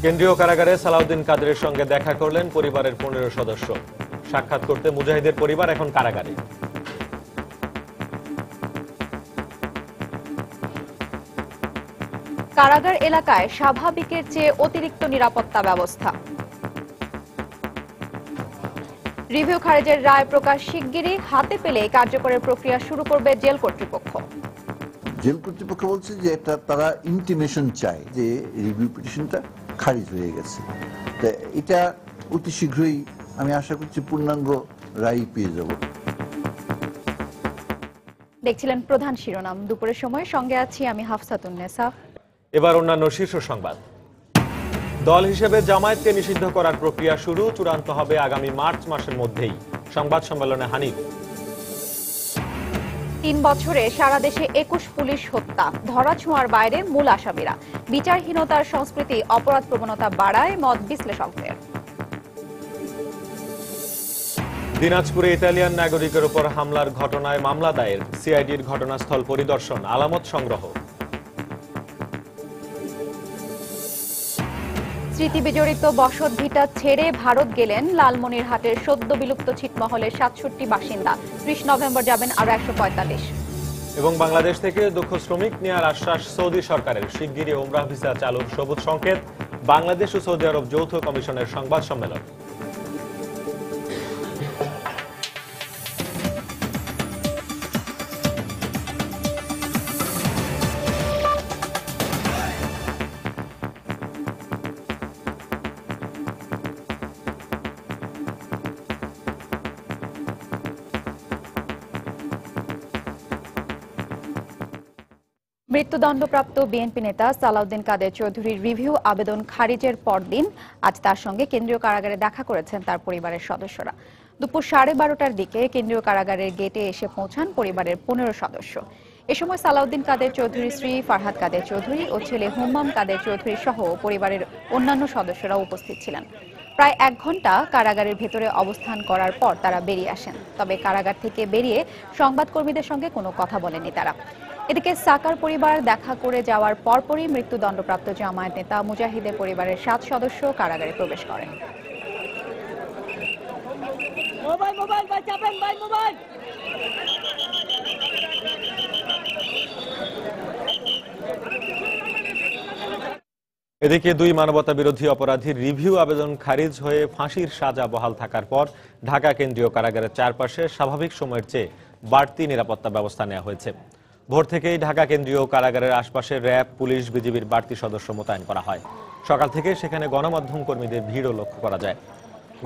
কেন্দ্রীয় কারাগারে সালাউদ্দিন কাদেরের সঙ্গে দেখা করলেন পরিবারের 15 সদস্য। সাক্ষাৎ করতে মুজাহিদের পরিবার এখন কারাগারে। কারাগার এলাকায় স্বাভাবিকের চেয়ে অতিরিক্ত নিরাপত্তা ব্যবস্থা। রিভিউ খারিজের রায় প্রকাশ শিগগিরই, হাতে পেলে কার্যকরের প্রক্রিয়া শুরু করবে জেল কর্তৃপক্ষ। জেল কর্তৃপক্ষ বলছে যে এটা তারা ইন্টিমেশন চায় যে রিভিউ পিটিশনটা খারিজ হয়ে গেছে। এটা অতি শীঘ্রই আমি আশা করছি পূর্ণাঙ্গ রায় পেয়ে যাব। দেখছিলেন প্রধান শিরোনাম। দুপুরের সময় সঙ্গে আছি আমি হাফসাতুন্নেসা। এবার অন্যান্য শীর্ষ সংবাদ। দল হিসেবে জামায়াতকে নিষিদ্ধ করার প্রক্রিয়া শুরু, চূড়ান্ত হবে আগামী মার্চ মাসের মধ্যেই। সংবাদ সম্মেলনে হানিফ। 3 বছরে সারা দেশে 21 পুলিশ হত্যা, ধরাছোঁয়ার বাইরে মূল আসামিরা। বিচারহীনতার সংস্কৃতি অপরাধ প্রবণতা বাড়ায়, মত বিশ্লেষকদের। দিনাজপুরে ইতালিয়ান নাগরিকের উপর হামলার ঘটনায় মামলা দায়ের, সিআইডির ঘটনাস্থল পরিদর্শন, আলামত সংগ্রহ। স্মৃতি বিজড়িত বসত ভিটা ছেড়ে ভারত গেলেন লালমনিরহাটের সদ্য বিলুপ্ত ছিটমহলের 67 বাসিন্দা। 30 নভেম্বর যাবেন আরো 145। এবং বাংলাদেশ থেকে দক্ষ শ্রমিক নেওয়ার আশ্বাস সৌদি সরকারের, শিগগিরই ওমরাহ ভিসা চালুর সবুজ সংকেত। বাংলাদেশ ও সৌদি আরব যৌথ কমিশনের সংবাদ সম্মেলন। মৃত্যুদণ্ডপ্রাপ্ত বিএনপি নেতা সালাউদ্দিন কাদের চৌধুরীর রিভিউ আবেদন খারিজের পরদিন আজ তার সঙ্গে কেন্দ্রীয় কারাগারে দেখা করেছেন তার পরিবারের সদস্যরা। দুপুর 12:30টার দিকে কেন্দ্রীয় কারাগারের গেটে এসে পৌঁছান পরিবারের 15 সদস্য। এ সময় সালাউদ্দিন কাদের চৌধুরীর স্ত্রী ফারহাদ কাদের চৌধুরী ও ছেলে হুম্মাম কাদের চৌধুরী সহ পরিবারের অন্যান্য সদস্যরা উপস্থিত ছিলেন। প্রায় 1 ঘণ্টা কারাগারের ভেতরে অবস্থান করার পর তারা বেরিয়ে আসেন। তবে কারাগার থেকে বেরিয়ে সংবাদকর্মীদের সঙ্গে কোনো কথা বলেননি তারা। এদিকে সাকার পরিবার দেখা করে যাওয়ার পরপরই মৃত্যুদণ্ডপ্রাপ্ত জামায়াত নেতা মুজাহিদের পরিবারের 7 সদস্য কারাগারে প্রবেশ করেন। এদিকে 2 মানবতা বিরোধী অপরাধীর রিভিউ আবেদন খারিজ হয়ে ফাঁসির সাজা বহাল থাকার পর ঢাকা কেন্দ্রীয় কারাগারের চারপাশে স্বাভাবিক সময়ের চেয়ে বাড়তি নিরাপত্তা ব্যবস্থা নেওয়া হয়েছে। ভোর থেকেই ঢাকা কেন্দ্রীয় কারাগারের আশপাশে র্যাব, পুলিশ, বিজিবির বাড়তি সদস্য মোতায়েন করা হয়। সকাল থেকে সেখানে গণমাধ্যম কর্মীদের ভিড়ও লক্ষ্য করা যায়।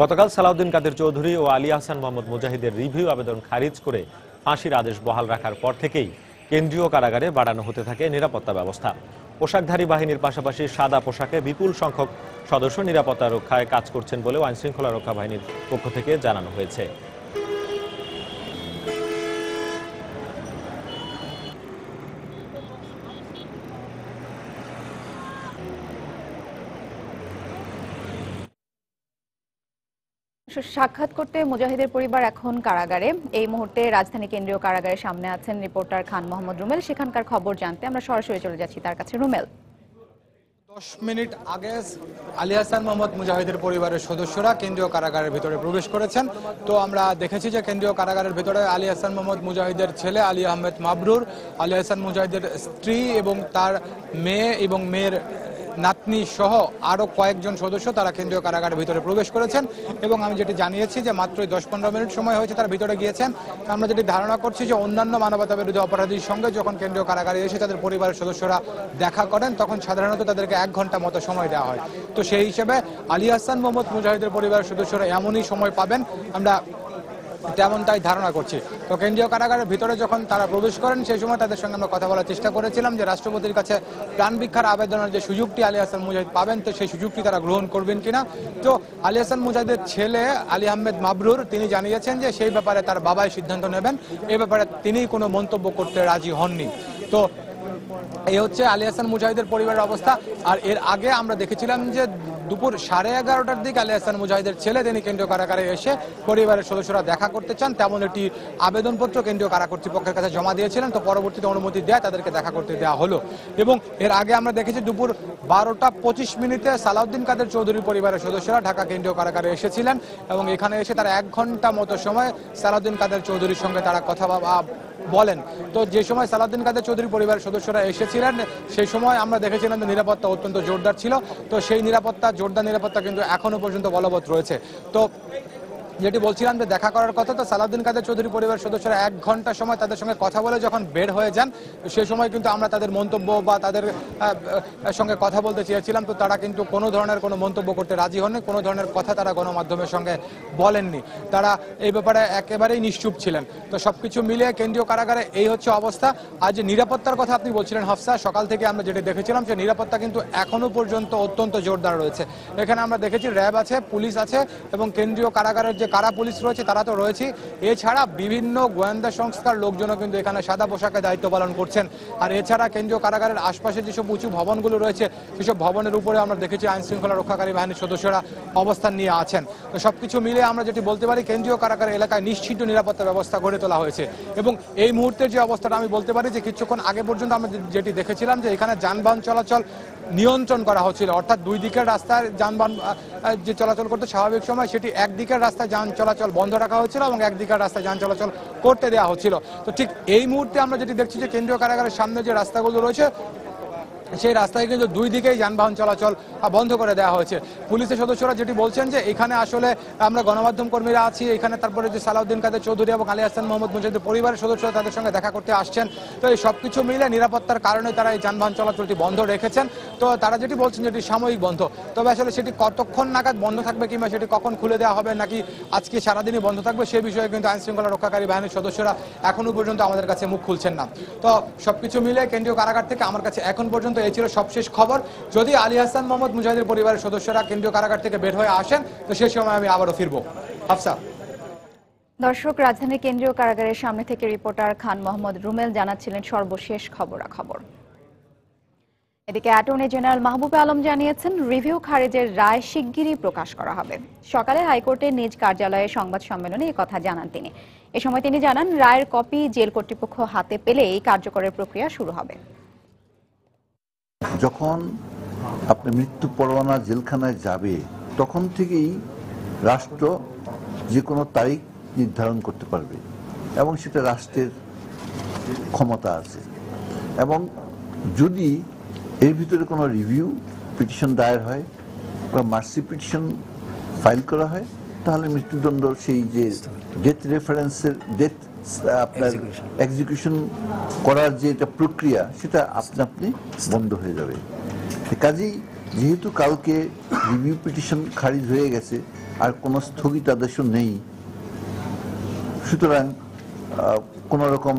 গতকাল সালাউদ্দিন কাদের চৌধুরী ও আলী আহসান মোহাম্মদ মুজাহিদের রিভিউ আবেদন খারিজ করে ফাঁসির আদেশ বহাল রাখার পর থেকেই কেন্দ্রীয় কারাগারে বাড়ানো হতে থাকে নিরাপত্তা ব্যবস্থা। পোশাকধারী বাহিনীর পাশাপাশি সাদা পোশাকে বিপুল সংখ্যক সদস্য নিরাপত্তা রক্ষায় কাজ করছেন বলেও আইনশৃঙ্খলা রক্ষা বাহিনীর পক্ষ থেকে জানানো হয়েছে। সাক্ষাৎ করতে মুজাহিদের পরিবার এখন কারাগারে। এই মুহূর্তে রাজধানী কেন্দ্রীয় কারাগারের সামনে আছেন রিপোর্টার খান মোহাম্মদ রুমেল। সেখানকার খবর জানতে আমরা সরাসরি চলে যাচ্ছি তার কাছে। রুমেল, 10 মিনিট আগে আলী আহসান মোহাম্মদ মুজাহিদের পরিবারের সদস্যরা কেন্দ্রীয় কারাগারের ভিতরে প্রবেশ করেছেন। তো আমরা দেখেছি যে কেন্দ্রীয় কারাগারের ভিতরে আলী আহসান মোহাম্মদ মুজাহিদের ছেলে আলী আহমেদ মাবরুর, আলী আহসান মুজাহিদের স্ত্রী এবং তার মেয়ে এবং মেয়ের নাতনি সহ আরো কয়েকজন সদস্য তারা কেন্দ্রীয় কারাগারের ভিতরে প্রবেশ করেছেন। এবং আমি যেটি জানিয়েছি যে মাত্র 10-15 মিনিট সময় হয়েছে তার ভিতরে গিয়েছেন। আমরা যেটি ধারণা করছি যে অন্যান্য মানবতা বিরোধী অপরাধীর সঙ্গে যখন কেন্দ্রীয় কারাগারে এসে তাদের পরিবারের সদস্যরা দেখা করেন তখন সাধারণত তাদেরকে 1 ঘন্টা মতো সময় দেওয়া হয়। তো সেই হিসেবে আলী আহসান মোহাম্মদ মুজাহিদের পরিবারের সদস্যরা এমনই সময় পাবেন আমরা তেমনটাই ধারণা করছি। তো কেন্দ্রীয় কারাগারের ভিতরে যখন তারা প্রবেশ করেন সেই সময় তাদের সঙ্গে আমরা কথা বলার চেষ্টা করেছিলাম যে রাষ্ট্রপতির কাছে প্রাণ ভিক্ষার আবেদনের যে সুযোগটি আলী আহসান মুজাহিদ পাবেন তো সেই সুযোগটি তারা গ্রহণ করবেন কিনা। তো আলী আহসান মুজাহিদের ছেলে আলী আহমেদ মাবরুর তিনি জানিয়েছেন যে সেই ব্যাপারে তার বাবাই সিদ্ধান্ত নেবেন, এই ব্যাপারে তিনি কোনো মন্তব্য করতে রাজি হননি। তো এই হচ্ছে আলী হাসান মুজাহিদের পরিবারের অবস্থা। আর এর আগে আমরা দেখেছিলাম যে দুপুর 11:30টার দিকে আলী হাসান মুজাহিদের ছেলে তিনি কেন্দ্রীয় কারাগারে এসে পরিবারের সদস্যরা দেখা করতে চান তেমন একটি আবেদনপত্র কেন্দ্রীয় কারা কর্তৃপক্ষের কাছে জমা দিয়েছিলেন। তো পরবর্তীতে অনুমতি দেয় তাদেরকে দেখা করতে দেওয়া হলো। এবং এর আগে আমরা দেখেছি দুপুর 12:25 সালাউদ্দিন কাদের চৌধুরী পরিবারের সদস্যরা ঢাকা কেন্দ্রীয় কারাগারে এসেছিলেন এবং এখানে এসে তারা 1 ঘন্টা মতো সময় সালাউদ্দিন কাদের চৌধুরীর সঙ্গে তারা কথা বলেন। তো যে সময় সালাউদ্দিন কাদের চৌধুরী পরিবারের সদস্যরা এসেছিলেন সেই সময় আমরা দেখেছিলাম যে নিরাপত্তা অত্যন্ত জোরদার ছিল। তো সেই জোরদার নিরাপত্তা কিন্তু এখনো পর্যন্ত বলবৎ রয়েছে। তো যেটি বলছিলাম যে দেখা করার কথা, তো সালাউদ্দিন কাদের চৌধুরী পরিবারের সদস্যরা 1 ঘন্টা সময় তাদের সঙ্গে কথা বলে যখন বের হয়ে যান সেই সময় কিন্তু আমরা তাদের মন্তব্য বা তাদের সঙ্গে কথা বলতে চেয়েছিলাম। তো তারা কিন্তু কোনো ধরনের কোনো মন্তব্য করতে রাজি হননি, কোনো ধরনের কথা তারা গণমাধ্যমের সঙ্গে বলেননি। তারা এই ব্যাপারে একেবারেই নিশ্চুপ ছিলেন। তো সবকিছু মিলিয়ে কেন্দ্রীয় কারাগারে এই হচ্ছে অবস্থা। আজ নিরাপত্তার কথা আপনি বলছিলেন হাফসা, সকাল থেকে আমরা যেটি দেখেছিলাম যে নিরাপত্তা কিন্তু এখনো পর্যন্ত অত্যন্ত জোরদার রয়েছে। এখানে আমরা দেখেছি র্যাব আছে, পুলিশ আছে এবং কেন্দ্রীয় কারাগারের যে কারা পুলিশ রয়েছে তারা তো রয়েছে। এছাড়া বিভিন্ন গোয়েন্দা সংস্থার লোকজনও কিন্তু এখানে সাদা পোশাকে দায়িত্ব পালন করছেন। আর এছাড়া কেন্দ্রীয় কারাগারের আশপাশে যেসব উঁচু ভবনগুলো রয়েছে সেসব ভবনের উপরে আমরা দেখেছি আইন শৃঙ্খলা রক্ষাকারী বাহিনীর সদস্যরা অবস্থান নিয়ে আছেন। তো সবকিছু মিলে আমরা যেটি বলতে পারি কেন্দ্রীয় কারাগার এলাকায় নিশ্চিত নিরাপত্তা ব্যবস্থা গড়ে তোলা হয়েছে। এবং এই মুহূর্তে যে অবস্থাটা আমি বলতে পারি যে কিছুক্ষণ আগে পর্যন্ত আমরা যেটি দেখেছিলাম যে এখানে যানবাহন চলাচল নিয়ন্ত্রণ করা হচ্ছিল, অর্থাৎ দুই দিকের রাস্তায় যানবাহন যে চলাচল করতে স্বাভাবিক সময় সেটি একদিকের রাস্তায় যান চলাচল বন্ধ রাখা হচ্ছিল এবং একদিকের রাস্তায় যান চলাচল করতে দেওয়া হচ্ছিল। তো ঠিক এই মুহূর্তে আমরা যেটি দেখছি যে কেন্দ্রীয় কারাগারের সামনে যে রাস্তাগুলো রয়েছে সেই রাস্তায় কিন্তু দুই দিকেই যানবাহন চলাচল বন্ধ করে দেওয়া হয়েছে। পুলিশের সদস্যরা যেটি বলছেন যে এখানে আসলে আমরা গণমাধ্যম কর্মীরা আছি, এখানে তারপরে যে সালাউদ্দিন কাদের চৌধুরী এবং আলী হাসান মোহাম্মদ মুজাহিদের পরিবারের সদস্যরা তাদের সঙ্গে দেখা করতে আসছেন। তো এই সবকিছু মিলে নিরাপত্তার কারণে তারা এই যানবাহন চলাচলটি বন্ধ রেখেছেন। তো তারা যেটি বলছেন যেটি সাময়িক বন্ধ, তবে আসলে সেটি কতক্ষণ নাগাদ বন্ধ থাকবে কিংবা সেটি কখন খুলে দেওয়া হবে নাকি আজকে সারাদিনই বন্ধ থাকবে সে বিষয়ে কিন্তু আইন শৃঙ্খলা রক্ষাকারী বাহিনীর সদস্যরা এখনো পর্যন্ত আমাদের কাছে মুখ খুলছেন না। তো সবকিছু মিলে কেন্দ্রীয় কারাগার থেকে আমার কাছে এখন পর্যন্ত এই ছিল সবশেষ খবর। যদি আলী হাসান মোহাম্মদ মুজাহিদের পরিবারের সদস্যরা কেন্দ্রীয় কারাগার থেকে বের হয়ে আসেন তো সেই সময় আমি আবারও ফিরবো। হাফসা। দর্শক, রাজধানীর কেন্দ্রীয় কারাগারের সামনে থেকে রিপোর্টার খান মোহাম্মদ রুমেল জানাচ্ছিলেন সর্বশেষ খবরাখবর। এদিকে অ্যাটর্নি জেনারেল মাহবুব আলম জানিয়েছেন রিভিউ খারিজের রায় শিগগিরই প্রকাশ করা হবে। সকালে হাইকোর্টের নিজ কার্যালয়ে সংবাদ সম্মেলনে এই কথা জানান তিনি। এ সময় তিনি জানান রায়ের কপি জেল কর্তৃপক্ষ হাতে পেলে এই কার্যকরের প্রক্রিয়া শুরু হবে। যখন আপনি মৃত্যু পরোয়ানা জেলখানায় যাবে তখন থেকেই রাষ্ট্র যে কোনো তারিখ নির্ধারণ করতে পারবে এবং সেটা রাষ্ট্রের ক্ষমতা আছে। এবং যদি এর ভিতরে কোনো রিভিউ পিটিশন দায়ের হয় বা মার্সি পিটিশন ফাইল করা হয় তাহলে মৃত্যুদণ্ড সেই যে ডেথ রেফারেন্সের ডেথ আপনার এক্সিকিউশন করার যে একটা প্রক্রিয়া সেটা আপনি বন্ধ হয়ে যাবে। কাজেই যেহেতু কালকে রিভিউ পিটিশন খারিজ হয়ে গেছে আর কোনো স্থগিতাদেশ নেই, সুতরাং কোনো রকম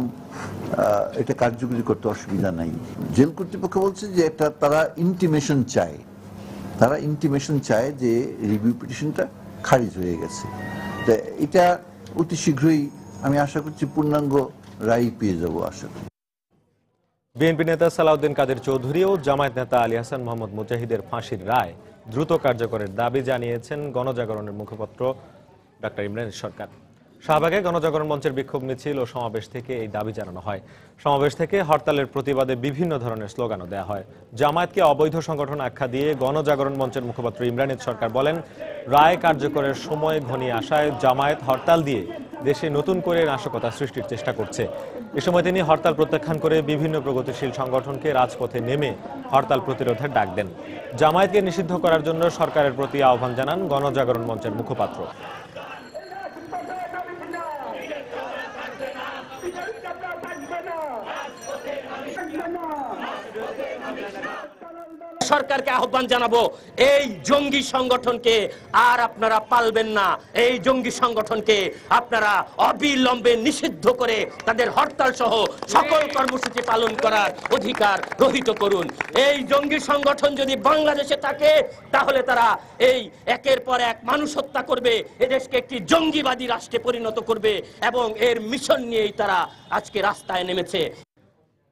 এটা কার্যকরী করতে অসুবিধা নাই। জেল কর্তৃপক্ষ বলছে যে এটা তারা ইন্টিমেশন চায় যে রিভিউ পিটিশনটা খারিজ হয়ে গেছে। তা এটা অতি শীঘ্রই আমি আশা করছি পূর্ণাঙ্গ রায় পেয়ে যাব আশা করি। বিএনপি নেতা সালাউদ্দিন কাদের চৌধুরী ও জামায়াত নেতা আলী হাসান মোহাম্মদ মুজাহিদের ফাঁসির রায় দ্রুত কার্যকরের দাবি জানিয়েছেন গণজাগরণের মুখপাত্র ডক্টর ইমরান সরকার। শাহবাগে গণজাগরণ মঞ্চের বিক্ষোভ মিছিল ও সমাবেশ থেকে এই দাবি জানানো হয়। সমাবেশ থেকে হরতালের প্রতিবাদে বিভিন্ন ধরনের স্লোগানও দেওয়া হয়। জামায়াতকে অবৈধ সংগঠন আখ্যা দিয়ে গণজাগরণ মঞ্চের মুখপাত্র ইমরান সরকার বলেন রায় কার্যকরের সময় ঘনিয়ে আসায় জামায়াত হরতাল দিয়ে দেশে নতুন করে নাশকতা সৃষ্টির চেষ্টা করছে। এ সময় তিনি হরতাল প্রত্যাখ্যান করে বিভিন্ন প্রগতিশীল সংগঠনকে রাজপথে নেমে হরতাল প্রতিরোধের ডাক দেন। জামায়াতকে নিষিদ্ধ করার জন্য সরকারের প্রতি আহ্বান জানান গণজাগরণ মঞ্চের মুখপাত্র। সরকারকে আহ্বান জানাবো এই জঙ্গি সংগঠনকে আর আপনারা পালবেন না। এই জঙ্গি সংগঠনকে আপনারা অবিলম্বে নিষিদ্ধ করে তাদের হরতাল সহ সকল কর্মসূচি পালন করার অধিকার রহিত করুন। এই জঙ্গি সংগঠন যদি বাংলাদেশে থাকে তাহলে তারা এই একের পর এক মানুষ হত্যা করবে, এদেশকে একটি জঙ্গিবাদী রাষ্ট্রে পরিণত করবে এবং এর মিশন নিয়েই তারা আজকে রাস্তায় নেমেছে।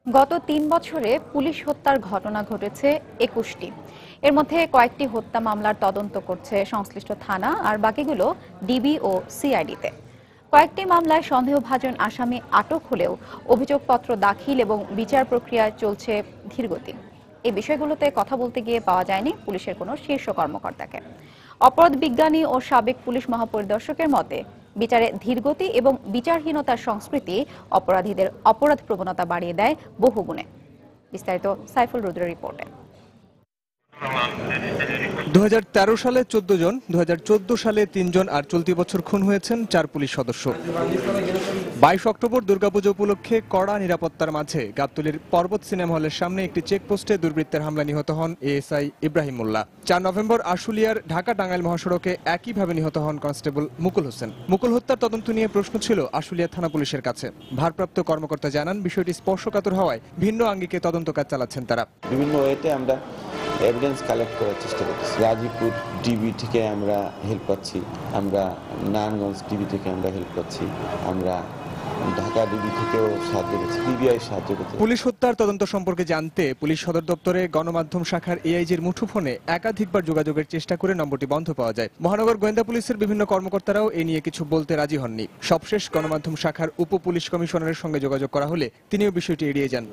গত ৩ বছরে পুলিশ হত্যার ঘটনা ঘটেছে ২১টি। এর মধ্যে কয়েকটি হত্যা মামলার তদন্ত করছে সংশ্লিষ্ট থানা, আর বাকিগুলো ডিবি ও সিআইডিতে। কয়েকটি মামলায় সন্দেহভাজন আসামি আটক হলেও অভিযোগপত্র দাখিল এবং বিচার প্রক্রিয়ায় চলছে ধীরগতি। এই বিষয়গুলোতে কথা বলতে গিয়ে পাওয়া যায়নি পুলিশের কোনো শীর্ষ কর্মকর্তাকে। অপরাধ বিজ্ঞানী ও সাবেক পুলিশ মহাপরিদর্শকের মতে, বিচারে ধীরগতি এবং বিচারহীনতার সংস্কৃতি অপরাধীদের অপরাধ প্রবণতা বাড়িয়ে দেয় বহুগুণে। বিস্তারিত সাইফুল রুদ্রের রিপোর্টে। 2013 সালে 14 জন, 2014 সালে 3 জন, আর চলতি বছর খুন হয়েছেন 4 পুলিশ সদস্য। 22 অক্টোবর দুর্গাপুজো উপলক্ষে কড়া নিরাপত্তার মাঝে গাবতলীর পর্বত সিনেমা হলের সামনে একটি চেকপোস্টে দুর্বৃত্তের হামলা নিহত হন এএসআই ইব্রাহিম মোল্লা। 4 নভেম্বর আশুলিয়ার ঢাকা-টাঙ্গাইল মহাসড়কে একইভাবে নিহত হন কনস্টেবল মুকুল হোসেন। মুকুল হত্যার তদন্ত নিয়ে প্রশ্ন ছিল আশুলিয়া থানা পুলিশের কাছে। ভারপ্রাপ্ত কর্মকর্তা জানান, বিষয়টি স্পর্শকাতর হওয়ায় ভিন্ন আঙ্গিকে তদন্ত কাজ চালাচ্ছেন তারা। বিভিন্ন ওয়েতে আমরা এভিডেন্স কালেক্ট করার চেষ্টা করতেছি। রাজীবপুর ডিবি থেকে আমরা হেল্প পাচ্ছি, আমরা নারায়ণগঞ্জ ডিবি থেকে আমরা হেল্প পাচ্ছি, আমরা ঢাকা ডিবি থেকেও সাহায্য করছি, পিবিআই সাহায্য করছি। পুলিশ হত্যার তদন্ত সম্পর্কে জানতে পুলিশ সদর দপ্তরে গণমাধ্যম শাখার এআইজির মুঠোফোনে একাধিকবার যোগাযোগের চেষ্টা করে নম্বরটি বন্ধ পাওয়া যায়। মহানগর গোয়েন্দা পুলিশের বিভিন্ন কর্মকর্তারাও এ নিয়ে কিছু বলতে রাজি হননি। সবশেষ গণমাধ্যম শাখার উপ পুলিশ কমিশনারের সঙ্গে যোগাযোগ করা হলে তিনিও বিষয়টি এড়িয়ে যান।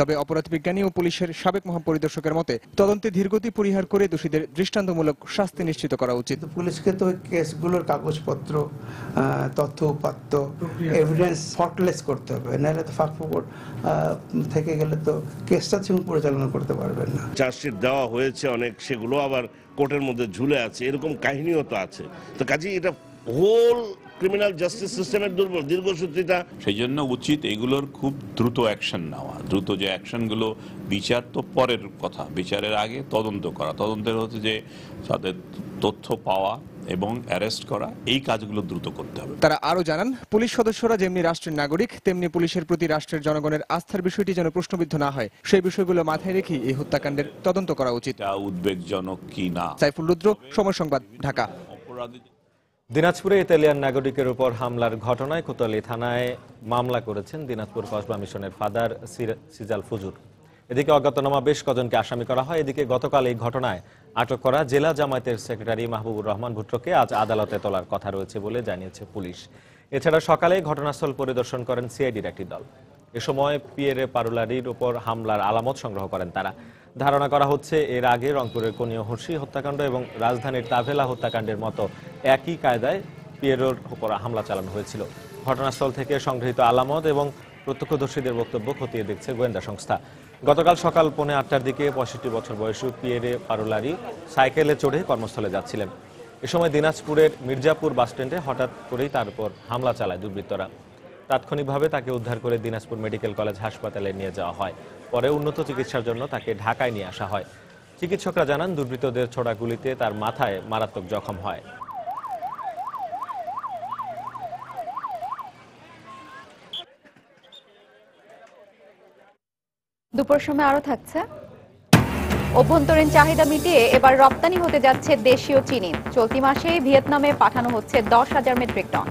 তবে অপরাধ বিজ্ঞানী ও পুলিশের সাবেক মহাপরিদর্শকের মতে, তদন্তে ধীরগতি পরিহার করে দোষীদের দৃষ্টান্তমূলক শাস্তি নিশ্চিত করা উচিত। পুলিশকে তো কেসগুলোর কাগজপত্র, তথ্য উপাত্ত, এভিডেন্স ফল্টলেস করতে হবে, নাহলে তো ফাঁকফোকর থেকে গেলে তো কেসটা ঠিক পরিচালনা করতে পারবেন না। চার্জশিট দেওয়া হয়েছে অনেক, সেগুলো আবার কোর্টের মধ্যে ঝুলে আছে, এরকম কাহিনীও তো আছে। তো কাজেই এটা হোল ক্রিমিনাল জাস্টিস সিস্টেমের দুর্বল দীর্ঘসূত্রিতা। সেই জন্য উচিত এগুলোর খুব দ্রুত অ্যাকশন নেওয়া। দ্রুত যে অ্যাকশনগুলো, বিচার তো পরের কথা, বিচারের আগে তদন্ত করা, তদন্তের হচ্ছে যে তাদের তথ্য পাওয়া এবং অ্যারেস্ট করা, এই কাজগুলো দ্রুত করতে হবে। তারা আরো জানান, পুলিশ সদস্যরা যেমনি রাষ্ট্রের নাগরিক, তেমনি পুলিশের প্রতি রাষ্ট্রের জনগণের আস্থার বিষয়টি যেন প্রশ্নবিদ্ধ না হয়, সেই বিষয়গুলো মাথায় রেখেই এই হত্যাকাণ্ডের তদন্ত করা উচিত। উদ্বেগজনক কি না। সাইফুল রুদ্র, সময় সংবাদ, ঢাকা। দিনাজপুরে ইতালিয়ান নাগরিকের উপর হামলার ঘটনায় কোতোয়ালি থানায় মামলা করেছেন দিনাজপুর কসবা মিশনের ফাদার সিজাল ফুজুর। এদিকে অজ্ঞাতনামা বেশ কজনকে আসামি করা হয়। এদিকে গতকাল এই ঘটনায় আটক করা জেলা জামায়াতের সেক্রেটারি মাহবুবুর রহমান ভুট্টোকে আজ আদালতে তোলার কথা রয়েছে বলে জানিয়েছে পুলিশ। এছাড়া সকালে ঘটনাস্থল পরিদর্শন করেন সিআইডির একটি দল। এ সময় পিয়েরে পারুলারির উপর হামলার আলামত সংগ্রহ করেন তারা। ধারণা করা হচ্ছে, এর আগে রংপুরের কোনীয় হর্ষি হত্যাকাণ্ড এবং রাজধানীর তাভেলা হত্যাকাণ্ডের মতো একই কায়দায় পিয়েরোর উপর হামলা চালানো হয়েছিল। ঘটনাস্থল থেকে সংগৃহীত আলামত এবং প্রত্যক্ষদর্শীদের বক্তব্য খতিয়ে দেখছে গোয়েন্দা সংস্থা। গতকাল সকাল 8:45টার দিকে 65 বছর বয়সী পিয়েরে পারুলারি সাইকেলে চড়ে কর্মস্থলে যাচ্ছিলেন। এ সময় দিনাজপুরের মির্জাপুর বাসস্ট্যান্ডে হঠাৎ করেই তার উপর হামলা চালায় দুর্বৃত্তরা। তাৎক্ষণিকভাবে তাকে উদ্ধার করে দিনাজপুর মেডিকেল কলেজ হাসপাতালে নিয়ে যাওয়া হয়। পরে উন্নত চিকিৎসার জন্য তাকে ঢাকায় নিয়ে আসা হয়। চিকিৎসকরা জানান, দুর্বৃত্তদের ছোড়া গুলিতে তার মাথায় মারাত্মক জখম হয়। দুপুর সময় আরো থাকছে, অভ্যন্তরীণ চাহিদা মিটিয়ে এবার রপ্তানি হতে যাচ্ছে দেশীয় চিনি। চলতি মাসেই ভিয়েতনামে পাঠানো হচ্ছে 10,000 মেট্রিক টন।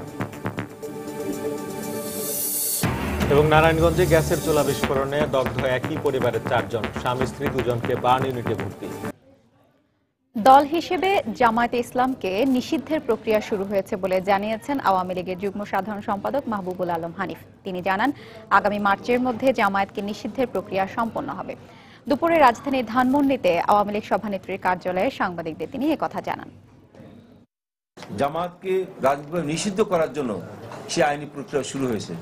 এবং নারায়ণগঞ্জে গ্যাসের চুলা বিস্ফোরণে দগ্ধ একই পরিবারের 4 জন, স্বামী স্ত্রী দুজনকে বার্ন ইউনিটে ভর্তি। দল হিসেবে জামায়াতে ইসলামকে নিষিদ্ধের প্রক্রিয়া শুরু হয়েছে বলে জানিয়েছেন আওয়ামী লীগের যুগ্ম সাধারণ সম্পাদক মাহবুবুল আলম হানিফ। তিনি জানান, আগামী মার্চের মধ্যে জামায়াতকে নিষিদ্ধের প্রক্রিয়া সম্পন্ন হবে। দুপুরে রাজধানীর ধানমন্ডিতে আওয়ামী লীগ সভানেত্রীর কার্যালয়ে সাংবাদিকদের তিনি একথা জানান। জামায়াতকে রাজনৈতিকভাবে নিষিদ্ধ করার জন্য সে আইনি প্রক্রিয়া শুরু হয়েছে।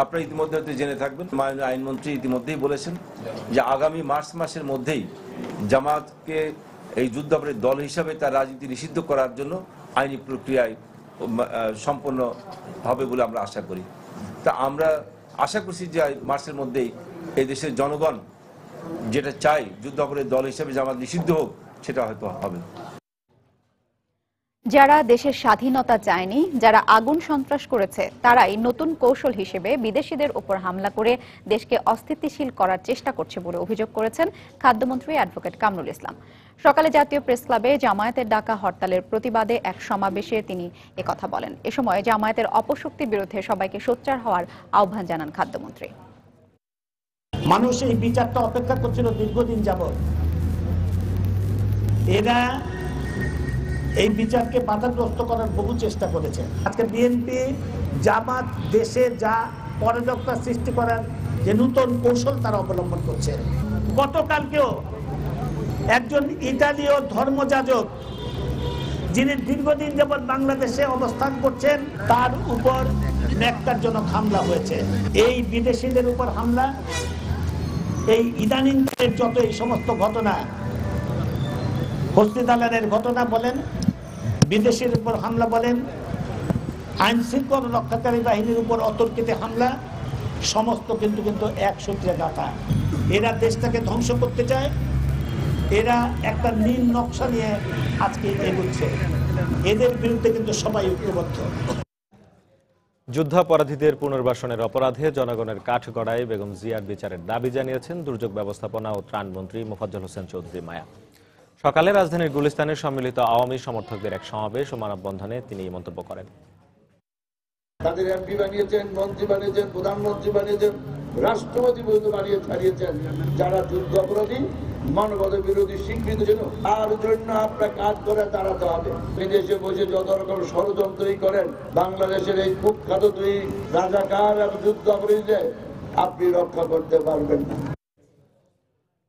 আপনারা ইতিমধ্যে জেনে থাকবেন, মাননীয় আইনমন্ত্রী ইতিমধ্যেই বলেছেন যে আগামী মার্চ মাসের মধ্যেই জামায়াতকে এই যুদ্ধাপরাধী দল হিসাবে তার রাজনীতি নিষিদ্ধ করার জন্য আইনি প্রক্রিয়ায় সম্পন্ন হবে বলে আমরা আশা করি। তা আমরা আশা করছি যে মার্চের মধ্যেই এই দেশের জনগণ যেটা চাই, যুদ্ধাপরাধী দল হিসাবে জামায়াত নিষিদ্ধ হোক, সেটা হয়তো হবে। যারা দেশের স্বাধীনতা চায়নি, যারা আগুন সন্ত্রাস করেছে, তারাই নতুন কৌশল হিসেবে বিদেশিদের উপর হামলা করে দেশকে অস্থিতিশীল করার চেষ্টা করছে বলে অভিযোগ করেছেন খাদ্যমন্ত্রী অ্যাডভোকেট কামরুল ইসলাম। সকালে জাতীয় প্রেস ক্লাবে জামায়াতের ডাকা হরতালের প্রতিবাদে এক সমাবেশে তিনি একথা বলেন। এ সময় জামায়াতের অপশক্তির বিরুদ্ধে সবাইকে সোচ্চার হওয়ার আহ্বান জানান খাদ্যমন্ত্রী। মানুষ এই বিচারটা অপেক্ষা করছিল দীর্ঘদিন যাবত। এরা এই বিচারকে বাধাগ্রস্ত করার বহু চেষ্টা করেছে। আজকে বিএনপি জামাত দেশে যা অরাজকতা সৃষ্টি করার যে নতুন কৌশল তারা অবলম্বন করছে। গতকালকেও একজন ইতালীয় ধর্মযাজক যিনি দীর্ঘদিন যাবৎ বাংলাদেশে অবস্থান করছেন তার উপর ন্যাক্কারজনক হামলা হয়েছে। এই বিদেশিদের উপর হামলা, এই ইদানিং যত এই সমস্ত ঘটনা, হস্তিদালানের ঘটনা বলেন, বিদেশের উপর হামলা বলেন, আইন শৃঙ্খলা রক্ষাকারী বাহিনীর উপর অতর্কিত হামলা, সমস্ত কিন্তু এক সূত্রে গাঁথা। এরা দেশটাকে ধ্বংস করতে চায়, এরা একটা নীল নকশা নিয়ে আজকে এগোচ্ছে। এদের বিরুদ্ধে কিন্তু সবাই ঐক্যবদ্ধ। যুদ্ধাপরাধীদের পুনর্বাসনের অপরাধে জনগণের কাঠগড়ায় বেগম জিয়ার বিচারের দাবি জানিয়েছেন দুর্যোগ ব্যবস্থাপনা ও ত্রাণমন্ত্রী মোফাজ্জল হোসেন চৌধুরী মায়া। সকালে রাজধানীর গুলিস্তানে সম্মিলিত আওয়ামী সমর্থকদের এক সমাবেশ ও মানববন্ধনে তিনি এই মন্তব্য করেন। তাদের এমপি বানিয়েছেন, মন্ত্রী বানিয়েছেন, প্রধানমন্ত্রী বানিয়েছেন, রাষ্ট্রপতি পর্যন্ত বানিয়ে ছাড়িয়েছেন। যারা যুদ্ধ অপরাধী, মানবতা বিরোধী স্বীকৃত ছিল, তার জন্য আপনার কাজ করে দাঁড়াতে হবে। বিদেশে বসে যত রকম ষড়যন্ত্রই করেন, বাংলাদেশের এই কুখ্যাত দুই রাজাকার এবং যুদ্ধ অপরাধীদের আপনি রক্ষা করতে পারবেন না।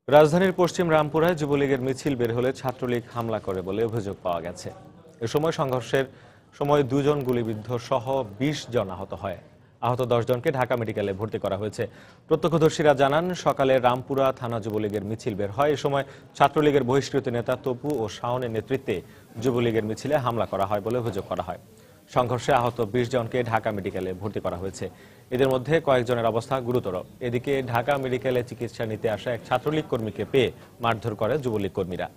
রাজধানীর পশ্চিম রামপুরায় যুবলীগের মিছিল বের হলে ছাত্রলীগ হামলা করে বলে অভিযোগ পাওয়া গেছে। এ সময় সংঘর্ষের সময় 2 জন গুলিবিদ্ধ সহ 20 জন আহত হয়। আহত 10 জনকে ঢাকা মেডিকেলে ভর্তি করা হয়েছে। প্রত্যক্ষদর্শীরা জানান, সকালে রামপুরা থানা যুবলীগের মিছিল বের হয়। এ সময় ছাত্রলীগের বহিষ্কৃত নেতা তপু ও শাওনের নেতৃত্বে যুবলীগের মিছিলে হামলা করা হয় বলে অভিযোগ করা হয়। সংঘর্ষে আহত 20 জনকে ঢাকা মেডিকেলে ভর্তি করা হয়েছে। এদের মধ্যে কয়েকজনের অবস্থা গুরুতর। এদিকে ঢাকা মেডিকেলে চিকিৎসা নিতে আসা এক ছাত্রলীগ কর্মীকে পেয়ে মারধর করে যুবলীগ কর্মীরা।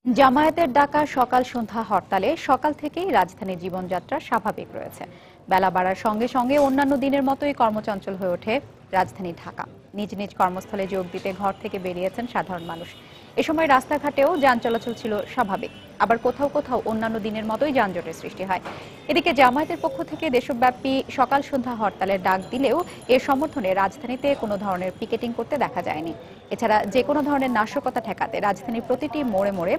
জামায়াতের ডাকা সকাল সন্ধ্যা হরতালে সকাল থেকেই রাজধানীর জীবনযাত্রা স্বাভাবিক রয়েছে। বেলা বাড়ার সঙ্গে সঙ্গে অন্যান্য দিনের মতোই কর্মচঞ্চল হয়ে ওঠে রাজধানী ঢাকা। নিজ নিজ কর্মস্থলে যোগ দিতে ঘর থেকে বেরিয়েছেন সাধারণ মানুষ। এ সময় রাস্তাঘাটেও যান চলাচল ছিল স্বাভাবিক, আবার কোথাও কোথাও অন্যান্য দিনের মতোই যানজটের সৃষ্টি হয়। এদিকে জামায়াতের পক্ষ থেকে দেশব্যাপী সকাল সন্ধ্যা হরতালের ডাক দিলেও এর সমর্থনে রাজধানীতে কোনো ধরনের পিকেটিং করতে দেখা যায়নি। এছাড়া যে কোনো ধরনের নাশকতা ঠেকাতে রাজধানীর প্রতিটি মোড়ে মোড়ে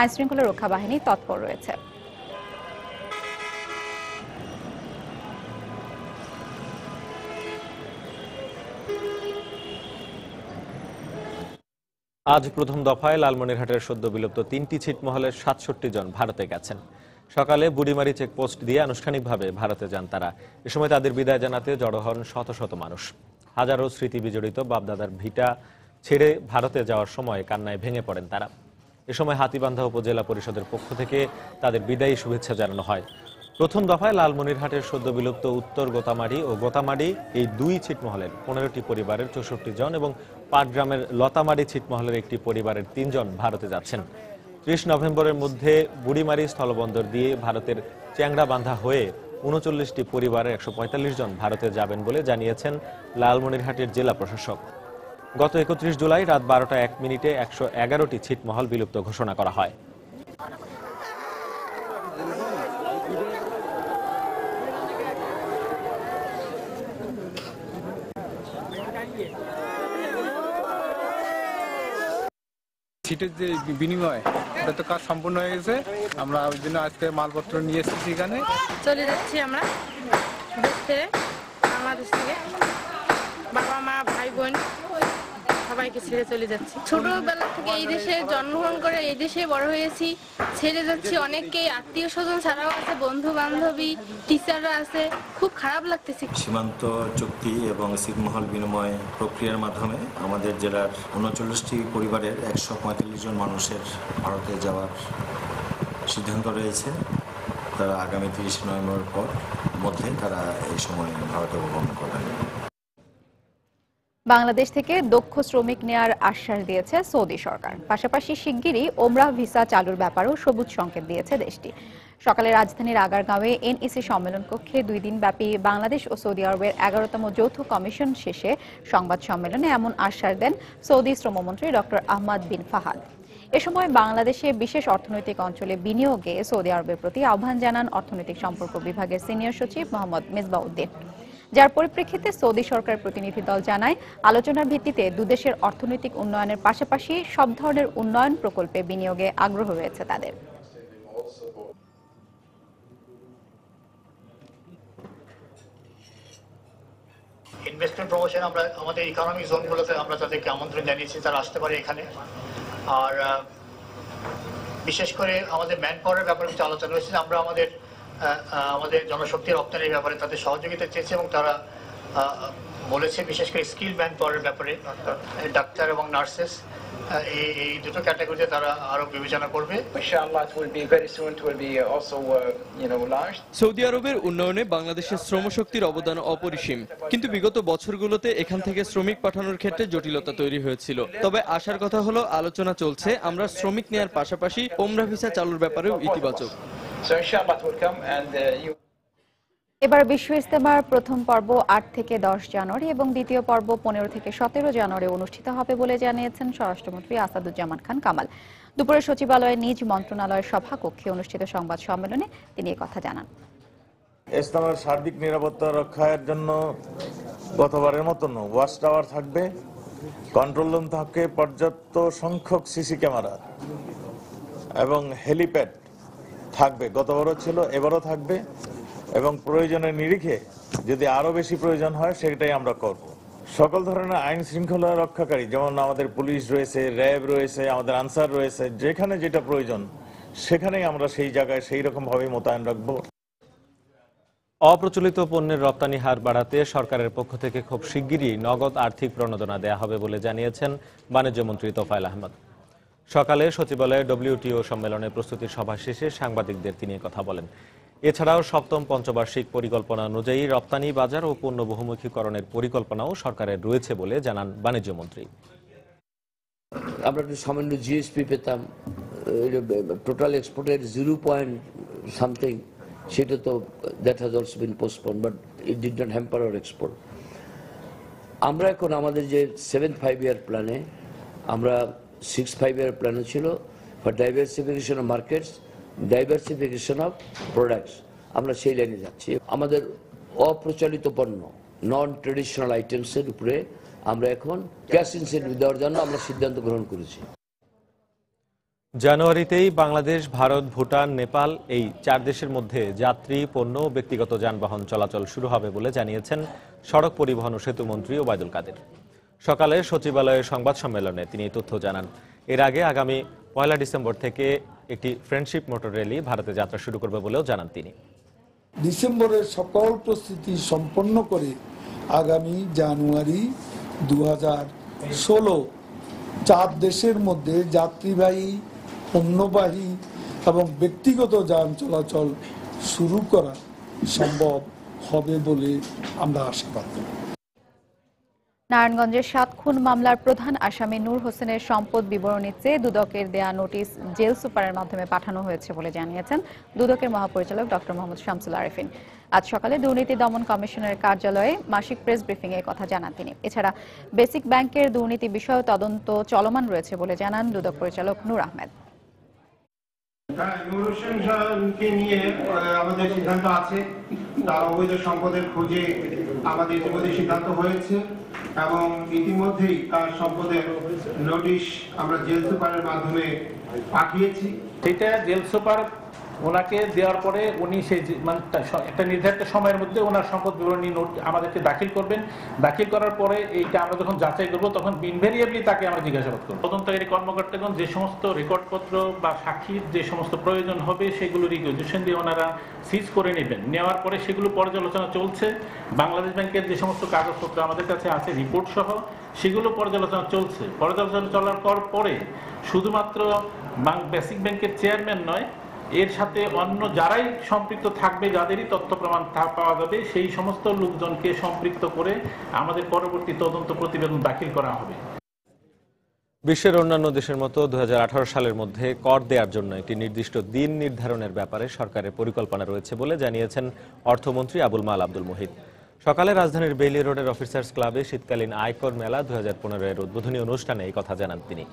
আইনশৃঙ্খলা রক্ষা বাহিনী তৎপর রয়েছে। আজ প্রথম দফায় লালমনিরহাটের সদ্য বিলুপ্ত 3টি ছিটমহলের 67 জন ভারতে গেছেন। সকালে বুড়িমারি চেকপোস্ট দিয়ে আনুষ্ঠানিকভাবে ভারতে যান তারা। এ সময় তাদের বিদায় জানাতে জড়ো হন শত শত মানুষ। হাজারো স্মৃতি বিজড়িত বাপদাদার ভিটা ছেড়ে ভারতে যাওয়ার সময় কান্নায় ভেঙে পড়েন তারা। এ সময় হাতীবান্ধা উপজেলা পরিষদের পক্ষ থেকে তাদের বিদায়ী শুভেচ্ছা জানানো হয়। প্রথম দফায় লালমনিরহাটের সদ্য বিলুপ্ত উত্তর গোতামারি ও গোতামারি এই 2 ছিটমহলের 15টি পরিবারের 64 জন এবং পাটগ্রামের লতামারি ছিটমহলের একটি পরিবারের 3 জন ভারতে যাচ্ছেন। 30 নভেম্বরের মধ্যে বুড়িমারি স্থলবন্দর দিয়ে ভারতের চ্যাংড়াবান্ধা হয়ে 39টি পরিবারের 145 জন ভারতে যাবেন বলে জানিয়েছেন লালমনিরহাটের জেলা প্রশাসক। গত 31 জুলাই রাত 12টা 1 মিনিটে 111টি ছিটমহল বিলুপ্ত ঘোষণা করা হয়। সিটের যে বিনিময়, এটা তো কাজ সম্পূর্ণ হয়ে গেছে। আমরা ওই জন্য আজকে মালপত্র নিয়ে এসেছি, এখানে চলে যাচ্ছি আমরা দেখতে। বাংলাদেশ থেকে বাবা মা ভাই বোন সবাইকে ছেড়ে চলে যাচ্ছি। ছোটবেলা থেকে এই দেশে জন্মগ্রহণ করে এই দেশে বড় হয়েছি, ছেড়ে যাচ্ছি অনেককেই। আত্মীয় স্বজন ছাড়াও আছে, বন্ধু বান্ধবী, টিচাররা আছে। খুব খারাপ লাগতেছে। সীমান্ত চুক্তি এবং ছিটমহল বিনিময় প্রক্রিয়ার মাধ্যমে আমাদের জেলার 39টি পরিবারের 145 জন মানুষের ভারতে যাওয়ার সিদ্ধান্ত রয়েছে। তারা আগামী 30 নভেম্বর পর মধ্যে তারা এই সময় ভারতে অবগমন করবেন। বাংলাদেশ থেকে দক্ষ শ্রমিক নেয়ার আশ্বাস দিয়েছে সৌদি সরকার। পাশাপাশি শিগগিরই ওমরাহ ভিসা চালুর ব্যাপারেও সবুজ সংকেত দিয়েছে দেশটি। সকালে রাজধানীর আগারগাঁওয়ে এনইসি সম্মেলন কক্ষে 2 দিন ব্যাপী বাংলাদেশ ও সৌদি আরবের 11তম যৌথ কমিশন শেষে সংবাদ সম্মেলনে এমন আশ্বাস দেন সৌদি শ্রমমন্ত্রী ডক্টর আহমদ বিন ফাহাদ। এ সময় বাংলাদেশে বিশেষ অর্থনৈতিক অঞ্চলে বিনিয়োগে সৌদি আরবের প্রতি আহ্বান জানান অর্থনৈতিক সম্পর্ক বিভাগের সিনিয়র সচিব মোহাম্মদ মেজবাউদ্দিন, যার পরিপ্রেক্ষিতে সৌদি সরকার প্রতিনিধি দল জানায় আলোচনার ভিত্তিতে দুদেশের অর্থনৈতিক উন্নয়নের পাশাপাশি সব ধরনের উন্নয়ন প্রকল্পে বিনিয়োগে আগ্রহ রয়েছে তাদের। ইনভেস্টমেন্ট প্রমোশন আমরা আমাদের ইকোনমিক জোনগুলোতে আমরা তাদেরকে আমন্ত্রণ জানিয়েছি, তারা আসতে পারে এখানে। আর বিশেষ করে আমাদের ম্যান পাওয়ারের ব্যাপারে কিছু আলোচনা হয়েছে। আমরা আমাদের জনশক্তি রপ্তানির ব্যাপারে তাদের সহযোগিতা চেয়েছি এবং তারা বলেছে বিশেষ করে স্কিল ম্যান পাওয়ারের ব্যাপারে ডাক্তার এবং নার্সেস এই দুটো ক্যাটাগরিতে তারা আরো বিবেচনা করবে। সৌদি আরবের উন্নয়নে বাংলাদেশের শ্রমশক্তির অবদান অপরিসীম, কিন্তু বিগত বছরগুলোতে এখান থেকে শ্রমিক পাঠানোর ক্ষেত্রে জটিলতা তৈরি হয়েছিল। তবে আশার কথা হলো আলোচনা চলছে, আমরা শ্রমিক নেয়ার পাশাপাশি ওমরা ভিসা চালুর ব্যাপারেও ইতিবাচক। এবার বিশ্ব ইজতেমার প্রথম পর্ব 8 থেকে 10 জানুয়ারি এবং দ্বিতীয় পর্ব 15 থেকে 17 জানুয়ারি অনুষ্ঠিত হবে বলে জানিয়েছেন স্বরাষ্ট্রমন্ত্রী আসাদুজ্জামান খান কামাল। দুপুরে সচিবালয়ে নিজ মন্ত্রণালয়ের সভাকক্ষে অনুষ্ঠিত সংবাদ সম্মেলনে তিনি কথা জানান। ইজতেমার সার্বিক নিরাপত্তা রক্ষার জন্য গতবারের মতন ওয়াচ টাওয়ার থাকবে, কন্ট্রোল রুম থাকবে, পর্যাপ্ত সংখ্যক সিসি ক্যামেরা এবং হেলিপ্যাড থাকবে। গতবারও ছিল, এবারও থাকবে এবং প্রয়োজনের নিরিখে যদি আরো বেশি প্রয়োজন হয় সেটাই আমরা করব। সকল ধরনের আইন শৃঙ্খলা রক্ষাকারী, যেমন আমাদের পুলিশ রয়েছে, র্যাব রয়েছে, আমাদের আনসার রয়েছে, যেখানে যেটা প্রয়োজন সেখানেই আমরা সেই জায়গায় সেই রকম ভাবে মোতায়েন রাখব। অপ্রচলিত পণ্যের রপ্তানি হার বাড়াতে সরকারের পক্ষ থেকে খুব শিগগিরই নগদ আর্থিক প্রণোদনা দেয়া হবে বলে জানিয়েছেন বাণিজ্য মন্ত্রী তোফায়েল আহমদ। সকালে সচিবালয়ে ডব্লিউটিও সম্মেলনের প্রস্তুতি সভা শেষে সাংবাদিকদের তিনি কথা বলেন। এছাড়াও সপ্তম পঞ্চবার্ষিক পরিকল্পনা অনুযায়ী রপ্তানি বাজার ও পণ্য বহুমুখীকরণের পরিকল্পনাও সরকারের রয়েছে বলে জানান বাণিজ্য মন্ত্রী। আমরা একটু সামান্য জিএসপি পেতাম, টোটাল এক্সপোর্টের 0.something, সেটা তো that has also been postponed, but it did not hamper our export. আমরা এখন আমাদের যে 7th 5-year প্ল্যানে, আমরা 6th 5-year প্ল্যানে ছিল for diversification of markets, diversification of products, আমরা সেই লাইনে যাচ্ছি। আমাদের অপ্রচলিত পণ্য, নন ট্রেডিশনাল আইটেমসের উপরে আমরা এখন ক্যাশ ইনসেন্টিভ দেওয়ার জন্য আমরা সিদ্ধান্ত গ্রহণ করেছি। জানুয়ারিতেই বাংলাদেশ, ভারত, ভুটান, নেপাল এই 4 দেশের মধ্যে যাত্রী, পণ্য ও ব্যক্তিগত যানবাহন চলাচল শুরু হবে বলে জানিয়েছেন সড়ক পরিবহন ও সেতু মন্ত্রী ওবায়দুল কাদের। সকালে সচিবালয়ের সংবাদ সম্মেলনে তিনি এই তথ্য জানান। এর আগে আগামী 1 ডিসেম্বর থেকে একটি ফ্রেন্ডশিপ মোটর র্যালি ভারতে যাত্রা শুরু করবে বলেও জানান তিনি। ডিসেম্বরের সকল প্রস্তুতি সম্পন্ন করে আগামী জানুয়ারি 2016 4 দেশের মধ্যে যাত্রীবাহী, পণ্যবাহী এবং ব্যক্তিগত যান চলাচল শুরু করা সম্ভব হবে বলে আমরা আশাবাদী। নারায়ণগঞ্জের 7 খুন মামলার প্রধান আসামি নূর হোসেনের সম্পদ বিবরণী চেয়ে দুদকের দেয়া নোটিশ জেল সুপারের মাধ্যমে পাঠানো হয়েছে বলে জানিয়েছেন দুদকের মহাপরিচালক ডক্টর মোহাম্মদ শামসুল আরেফিন। আজ সকালে দুর্নীতি দমন কমিশনের কার্যালয়ে মাসিক প্রেস ব্রিফিং এ কথা জানান তিনি। এছাড়া বেসিক ব্যাংকের দুর্নীতি বিষয়ে তদন্ত চলমান রয়েছে বলে জানান দুদক পরিচালক নূর আহমেদ। নূর হোসেনকে নিয়ে আমাদের সিদ্ধান্ত আছে, তার অবৈধ সম্পদের খোঁজে আমাদের ইতিমধ্যে সিদ্ধান্ত হয়েছে এবং ইতিমধ্যেই তার সম্পদের নোটিশ আমরা জেল সুপারের মাধ্যমে পাঠিয়েছি। সেটা জেল সুপার ওনাকে দেওয়ার পরে উনি সেই একটা নির্ধারিত সময়ের মধ্যে ওনার সম্পদ বিবরণী নোট আমাদেরকে দাখিল করবেন। দাখিল করার পরে এইটা আমরা যখন যাচাই করবো তখন ইনভেরিয়েবলি তাকে আমরা জিজ্ঞাসাবাদ করবো। তদন্তকারী কর্মকর্তাগণ যে সমস্ত রেকর্ডপত্র বা সাক্ষীর যে সমস্ত প্রয়োজন হবে সেগুলো রিকুইজিশন দিয়ে ওনারা সিজ করে নেবেন। নেওয়ার পরে সেগুলো পর্যালোচনা চলছে। বাংলাদেশ ব্যাংকের যে সমস্ত কাগজপত্র আমাদের কাছে আছে রিপোর্ট সহ সেগুলো পর্যালোচনা চলছে। পর্যালোচনা চলার পরে শুধুমাত্র বেসিক ব্যাংকের চেয়ারম্যান নয়, এর সাথে অন্য যারাই সম্পৃক্ত থাকবে, যাদেরই তথ্য প্রমাণ পাওয়া যাবে, সেই সমস্ত লোকজনকে সম্পৃক্ত করে আমাদের পরবর্তী তদন্ত প্রতিবেদন দাখিল করা হবে। বিশ্বের অন্যান্য দেশের মতো 2018 সালের মধ্যে কর দেওয়ার জন্য একটি নির্দিষ্ট দিন নির্ধারণের ব্যাপারে সরকারের পরিকল্পনা রয়েছে বলে জানিয়েছেন অর্থমন্ত্রী আবুল মাল আব্দুল মুহিত। সকালে রাজধানীর বেইলি রোডের অফিসার্স ক্লাবে শীতকালীন আয়কর মেলা 2015 এর উদ্বোধনী অনুষ্ঠানে এই কথা জানান তিনি।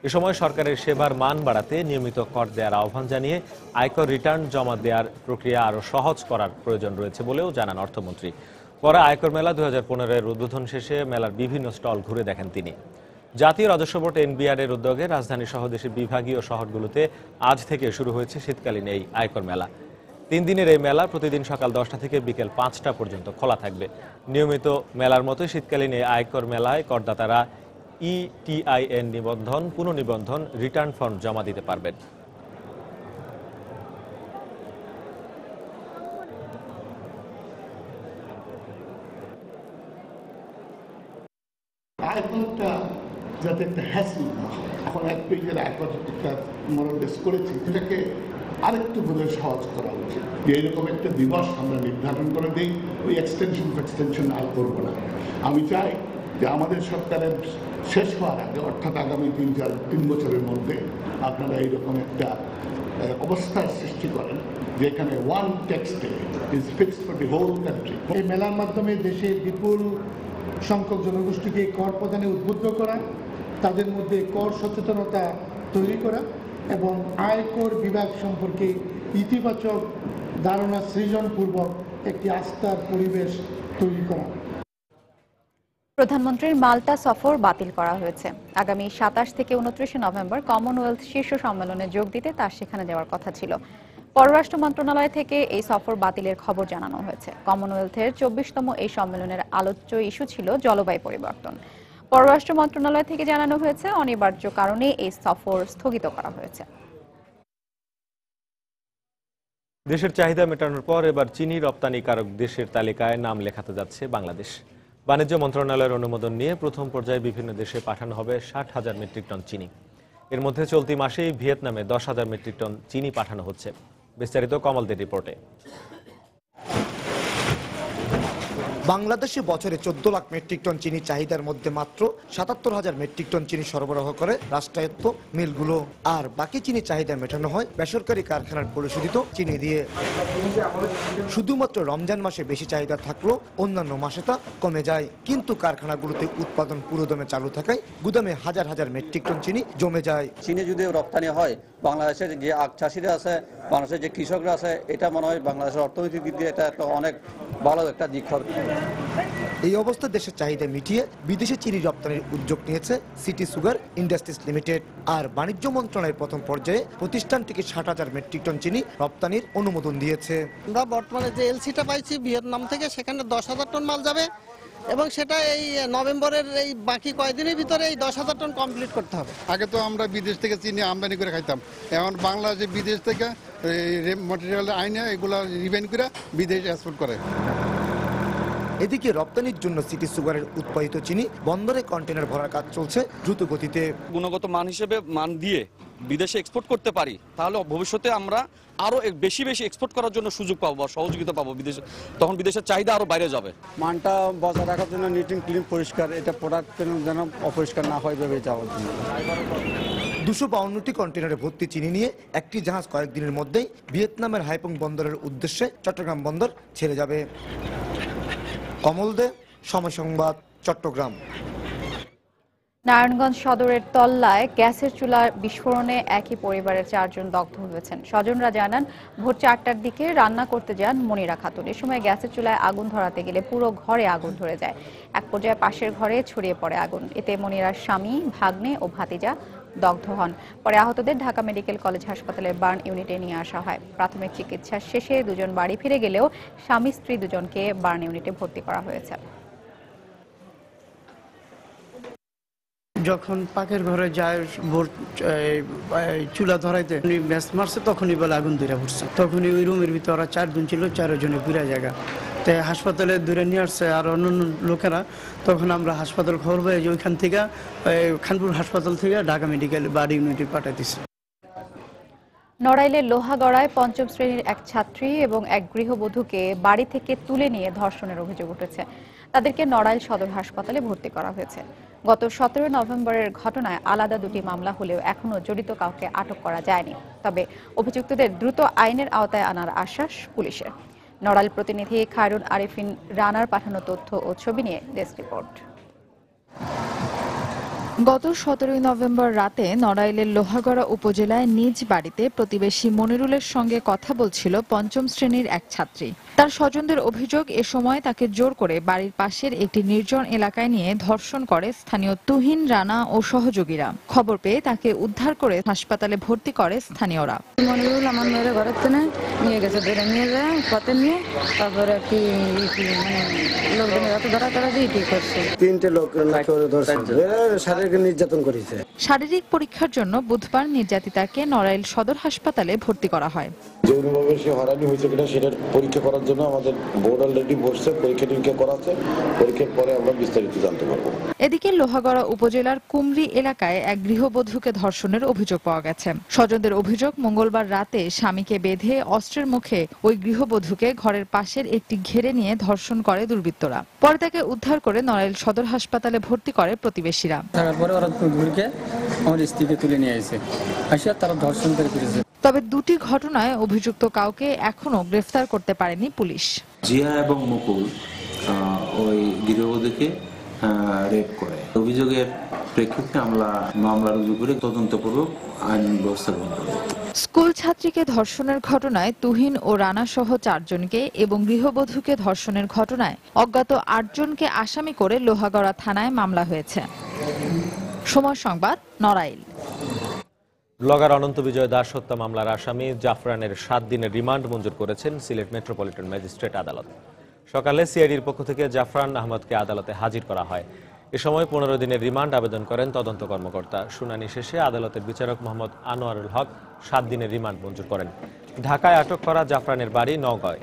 এ সময় সরকারের সেবার মান বাড়াতে নিয়মিত কর দেওয়ার আহ্বান জানিয়ে আয়কর রিটার্ন জমা দেওয়ার প্রক্রিয়া আরও সহজ করার প্রয়োজন রয়েছে বলেও জানান অর্থমন্ত্রী। পরে আয়কর মেলা 2015-এর উদ্বোধন শেষে মেলার বিভিন্ন স্টল ঘুরে দেখেন তিনি। জাতীয় রাজস্ব বোর্ড NBR এর উদ্যোগে রাজধানী সহ দেশের বিভাগীয় শহরগুলোতে আজ থেকে শুরু হয়েছে শীতকালীন এই আয়কর মেলা। 3 দিনের এই মেলা প্রতিদিন সকাল 10টা থেকে বিকেল 5টা পর্যন্ত খোলা থাকবে। নিয়মিত মেলার মতো শীতকালীন এই আয়কর মেলায় করদাতারা ETIN নিবন্ধন, পুনঃনিবন্ধন, রিটার্ন ফর্ম জমা দিতে পারবেন। আয়করটা যাতে একটা হ্যাসেল না হয়, এখন এক পেজের আয়কর একটা মোরালেস করেছি, এটাকে আরেকটু বোধ সহজ করা উচিত। যে এরকম একটা দিবস আমরা নির্ধারণ করে দিই, ওই এক্সটেনশন আর করবো না। আমি চাই যে আমাদের সরকারের শেষ হওয়ার আগে, অর্থাৎ আগামী 3 বছরের মধ্যে আপনারা এইরকম একটা অবস্থার সৃষ্টি করেন যেখানে one tax day is fixed for the whole country. এই মেলার মাধ্যমে দেশে বিপুল সংখ্যক জনগোষ্ঠীকে কর প্রদানে উদ্বুদ্ধ করা, তাদের মধ্যে কর সচেতনতা তৈরি করা এবং আয়কর বিভাগ সম্পর্কে ইতিবাচক ধারণা সৃজনপূর্বক একটি আস্থার পরিবেশ তৈরি করা। প্রধানমন্ত্রীর মাল্টা সফর বাতিল করা হয়েছে। আগামী 27 থেকে 29 নভেম্বর কমনওয়েলথ শীর্ষ সম্মেলনে যোগ দিতে তার সেখানে যাওয়ার কথা ছিল। পররাষ্ট্র মন্ত্রণালয় থেকে এই সফর বাতিলের খবর জানানো হয়েছে। কমনওয়েলথের 24তম এই সম্মেলনের আলোচ্য ইস্যু ছিল জলবায়ু পরিবর্তন। পররাষ্ট্র মন্ত্রণালয় থেকে জানানো হয়েছে অনিবার্য কারণে এই সফর স্থগিত করা হয়েছে। দেশের চাহিদা মেটানোর পর এবার চিনি রপ্তানিকারক দেশের তালিকায় নাম লেখাতে যাচ্ছে বাংলাদেশ। বাণিজ্য মন্ত্রণালয়ের অনুমোদন নিয়ে প্রথম পর্যায়ে বিভিন্ন দেশে পাঠানো হবে 60,000 মেট্রিক টন চিনি। এর মধ্যে চলতি মাসেই ভিয়েতনামে 10,000 মেট্রিক টন চিনি পাঠানো হচ্ছে। বিস্তারিত কমলদের রিপোর্টে। বাংলাদেশে বছরে 14 লাখ মেট্রিক টন চিনি চাহিদার মধ্যে মাত্র 77,000 মেট্রিক টন চিনি সরবরাহ করে রাষ্ট্রায়ত্ত মিলগুলো, আর বাকি চিনি চাহিদা মেটানো হয় বেসরকারি কারখানার পরিশোধিত চিনি দিয়ে। শুধুমাত্র রমজান মাসে বেশি চাহিদা থাকলেও অন্যান্য মাসে তা কমে যায়, কিন্তু কারখানাগুলোতে উৎপাদন পুরোদমে চালু থাকায় গুদামে হাজার হাজার মেট্রিক টন চিনি জমে যায়। চিনি যদি রপ্তানি হয়, বাংলাদেশের যে আখ চাষিরা আছে, বাংলাদেশের যে কৃষকরা আছে, এটা মনে হয় বাংলাদেশের অর্থনৈতিক দিক দিয়ে এটা একটা অনেক ভালো একটা দিক হবে। এই অবস্থা দেশের চাহিদা মিটিয়ে বিদেশে চিনি রপ্তানির উদ্যোগ নিয়েছে সিটি সুগার ইন্ডাস্ট্রিজ লিমিটেড। আর বাণিজ্য মন্ত্রণালয়ের প্রথম পর্যায়ে প্রতিষ্ঠানটিকে 60,000 মেট্রিক টন চিনি রপ্তানির অনুমোদন দিয়েছে। আমরা বর্তমানে যে এলসিটা পাইছি ভিয়েতনাম থেকে, সেখানে 10,000 টন মাল যাবে এবং সেটা এই নভেম্বরের এই বাকি কয়েকদিনের ভিতরে এই 10,000 টন কমপ্লিট করতে হবে। আগে তো আমরা বিদেশ থেকে চিনি আমদানি করে খাইতাম, এখন বাংলাদেশে বিদেশ থেকে ম্যাটেরিয়াল আইনে এগুলা রিভেন করে বিদেশ এক্সপোর্ট করে। এদিকে রপ্তানির জন্য সিটি সুগারের উৎপাদিত চিনি বন্দরে কন্টেনার ভরার কাজ চলছে দ্রুত গতিতে। গুণগত মান হিসেবে মান দিয়ে বিদেশে এক্সপোর্ট করতে পারি, তাহলে ভবিষ্যতে আমরা আরো বেশি বেশি এক্সপোর্ট করার জন্য সুযোগ পাবো বা সহযোগিতা পাবো বিদেশে, তখন বিদেশের চাহিদা আরো বাইরে যাবে। মানটা বজায় রাখার জন্য নিট এন্ড ক্লিন পরিষ্কার, এটা প্রোডাক্ট যেন অপরিষ্কার না হয় ভেবে যাওয়ার জন্য। 252টি কন্টেনারে ভর্তি চিনি নিয়ে একটি জাহাজ কয়েকদিনের মধ্যেই ভিয়েতনামের হাইপং বন্দরের উদ্দেশ্যে চট্টগ্রাম বন্দর ছেড়ে যাবে। কমল দে, সময় সংবাদ, চট্টগ্রাম। নারায়ণগঞ্জ সদরের তল্লায় গ্যাসের চুলার বিস্ফোরণে একই পরিবারের 4 জন দগ্ধ হয়েছেন। স্বজনরা জানান, ভোর 4টার দিকে রান্না করতে যান মনিরা খাতুন। এ সময় গ্যাসের চুলায় আগুন ধরাতে গেলে পুরো ঘরে আগুন ধরে যায়। এক পর্যায়ে পাশের ঘরে ছড়িয়ে পড়ে আগুন। এতে মনিরার স্বামী, ভাগ্নে ও ভাতিজা দগ্ধ হন। পরে আহতদের ঢাকা মেডিকেল কলেজ হাসপাতালের বার্ন ইউনিটে নিয়ে আসা হয়। প্রাথমিক চিকিৎসা শেষে দুজন বাড়ি ফিরে গেলেও স্বামী স্ত্রী দুজনকে বার্ন ইউনিটে ভর্তি করা হয়েছে। যখন পাকের ঘরে যায় চুলা ধরাইতে ম্যাচ মারছে, তখনই বলে আগুন ধরে পড়ছে। তখনই ওই রুমের ভিতরে ওরা 4 জন ছিল, 4 জনে পুরা জায়গা। তাই হাসপাতালে দূরে নিয়ে আসছে আর অন্যান্য লোকেরা। তখন আমরা হাসপাতাল খবর পাই যে ওইখান থেকে খানপুর হাসপাতাল থেকে ঢাকা মেডিকেল বার্ন ইউনিটে পাঠাইতেছে। নড়াইলের লোহাগড়ায় 5ম শ্রেণীর এক ছাত্রী এবং এক গৃহবধূকে বাড়ি থেকে তুলে নিয়ে ধর্ষণের অভিযোগ উঠেছে। তাদেরকে নড়াইল সদর হাসপাতালে ভর্তি করা হয়েছে। গত 17 নভেম্বরের ঘটনায় আলাদা 2টি মামলা হলেও এখনও জড়িত কাউকে আটক করা যায়নি। তবে অভিযুক্তদের দ্রুত আইনের আওতায় আনার আশ্বাস পুলিশের। নড়াইল প্রতিনিধি খায়রুন আরিফিন রানার পাঠানো তথ্য ও ছবি নিয়ে ডেস্ক রিপোর্ট। গত 17 নভেম্বর রাতে নড়াইলের লোহাগড়া উপজেলায় নিজ বাড়িতে প্রতিবেশী মনিরুলের সঙ্গে কথা বলছিল পঞ্চম শ্রেণীর এক ছাত্রী। তার স্বজনদের অভিযোগ, এ সময় তাকে জোর করে বাড়ির পাশের একটি নির্জন এলাকায় নিয়ে ধর্ষণ করে স্থানীয় তুহিন, রানা ও সহযোগীরা। খবর পেয়ে তাকে উদ্ধার করে হাসপাতালে ভর্তি করে স্থানীয়রা। মনিরুল আমার মেয়ের ঘরের থেকে নিয়ে গেছে, ধরে নিয়ে যায় পথে নিয়ে, তারপরে কি লোকজনের হাতে ধরা করা দিয়ে কি করছে। 3টে লোক শারীরিক নির্যাতন করেছে। শারীরিক পরীক্ষার জন্য বুধবার নির্যাতিতাকে নড়াইল সদর হাসপাতালে ভর্তি করা হয়। যৌনভাবে সে হয়রানি হয়েছে কিনা সেটার পরীক্ষা করার জন্য আমাদের বোর্ড অলরেডি বসছে, পরীক্ষা নিরীক্ষা করাচ্ছে। পরীক্ষার পরে আমরা বিস্তারিত জানতে পারবো। এদিকে লোহাগড়া উপজেলার কুমরি এলাকায় এক গৃহবধূকে ধর্ষণের অভিযোগ পাওয়া গেছে। স্বজনদের অভিযোগ, মঙ্গলবার রাতে স্বামীকে বেঁধে অস্ত্রের মুখে ওই গৃহবধূকে ঘরের পাশের একটি ঘেরে নিয়ে ধর্ষণ করে দুর্বৃত্তরা। পরে তাকে উদ্ধার করে নড়াইল সদর হাসপাতালে ভর্তি করে প্রতিবেশীরা। তারপরে ওরা ঘুরকে আমার স্ত্রীকে তুলে নিয়ে আসে, আসে তারা ধর্ষণ করে ফেলেছে। তবে দুটি ঘটনায় অভিযুক্ত কাউকে এখনো গ্রেফতার করতে পারেনি পুলিশ। জিয়া এবং মুকুল ওই গৃহবধূকে রেপ করে। অভিযোগের প্রেক্ষিতে আমরা মামলা রুজু করে তদন্তপূর্বক আইন ব্যবস্থা গ্রহণ করব। স্কুল ছাত্রীকে ধর্ষণের ঘটনায় তুহিন ও রানা সহ 4 জনকে এবং গৃহবধূকে ধর্ষণের ঘটনায় অজ্ঞাত 8 জনকে আসামি করে লোহাগড়া থানায় মামলা হয়েছে। সময় সংবাদ, নড়াইল। ব্লগার অনন্ত বিজয় দাস হত্যা মামলার আসামি জাফরানের 7 দিনের রিমান্ড মঞ্জুর করেছেন সিলেট মেট্রোপলিটন ম্যাজিস্ট্রেট আদালত। সকালে সিআইডির পক্ষ থেকে জাফরান আহমদকে আদালতে হাজির করা হয়। এ সময় 15 দিনের রিমান্ড আবেদন করেন তদন্ত কর্মকর্তা। শুনানি শেষে আদালতের বিচারক মোহাম্মদ আনোয়ারুল হক 7 দিনের রিমান্ড মঞ্জুর করেন। ঢাকায় আটক করা জাফরানের বাড়ি নওগাঁয়।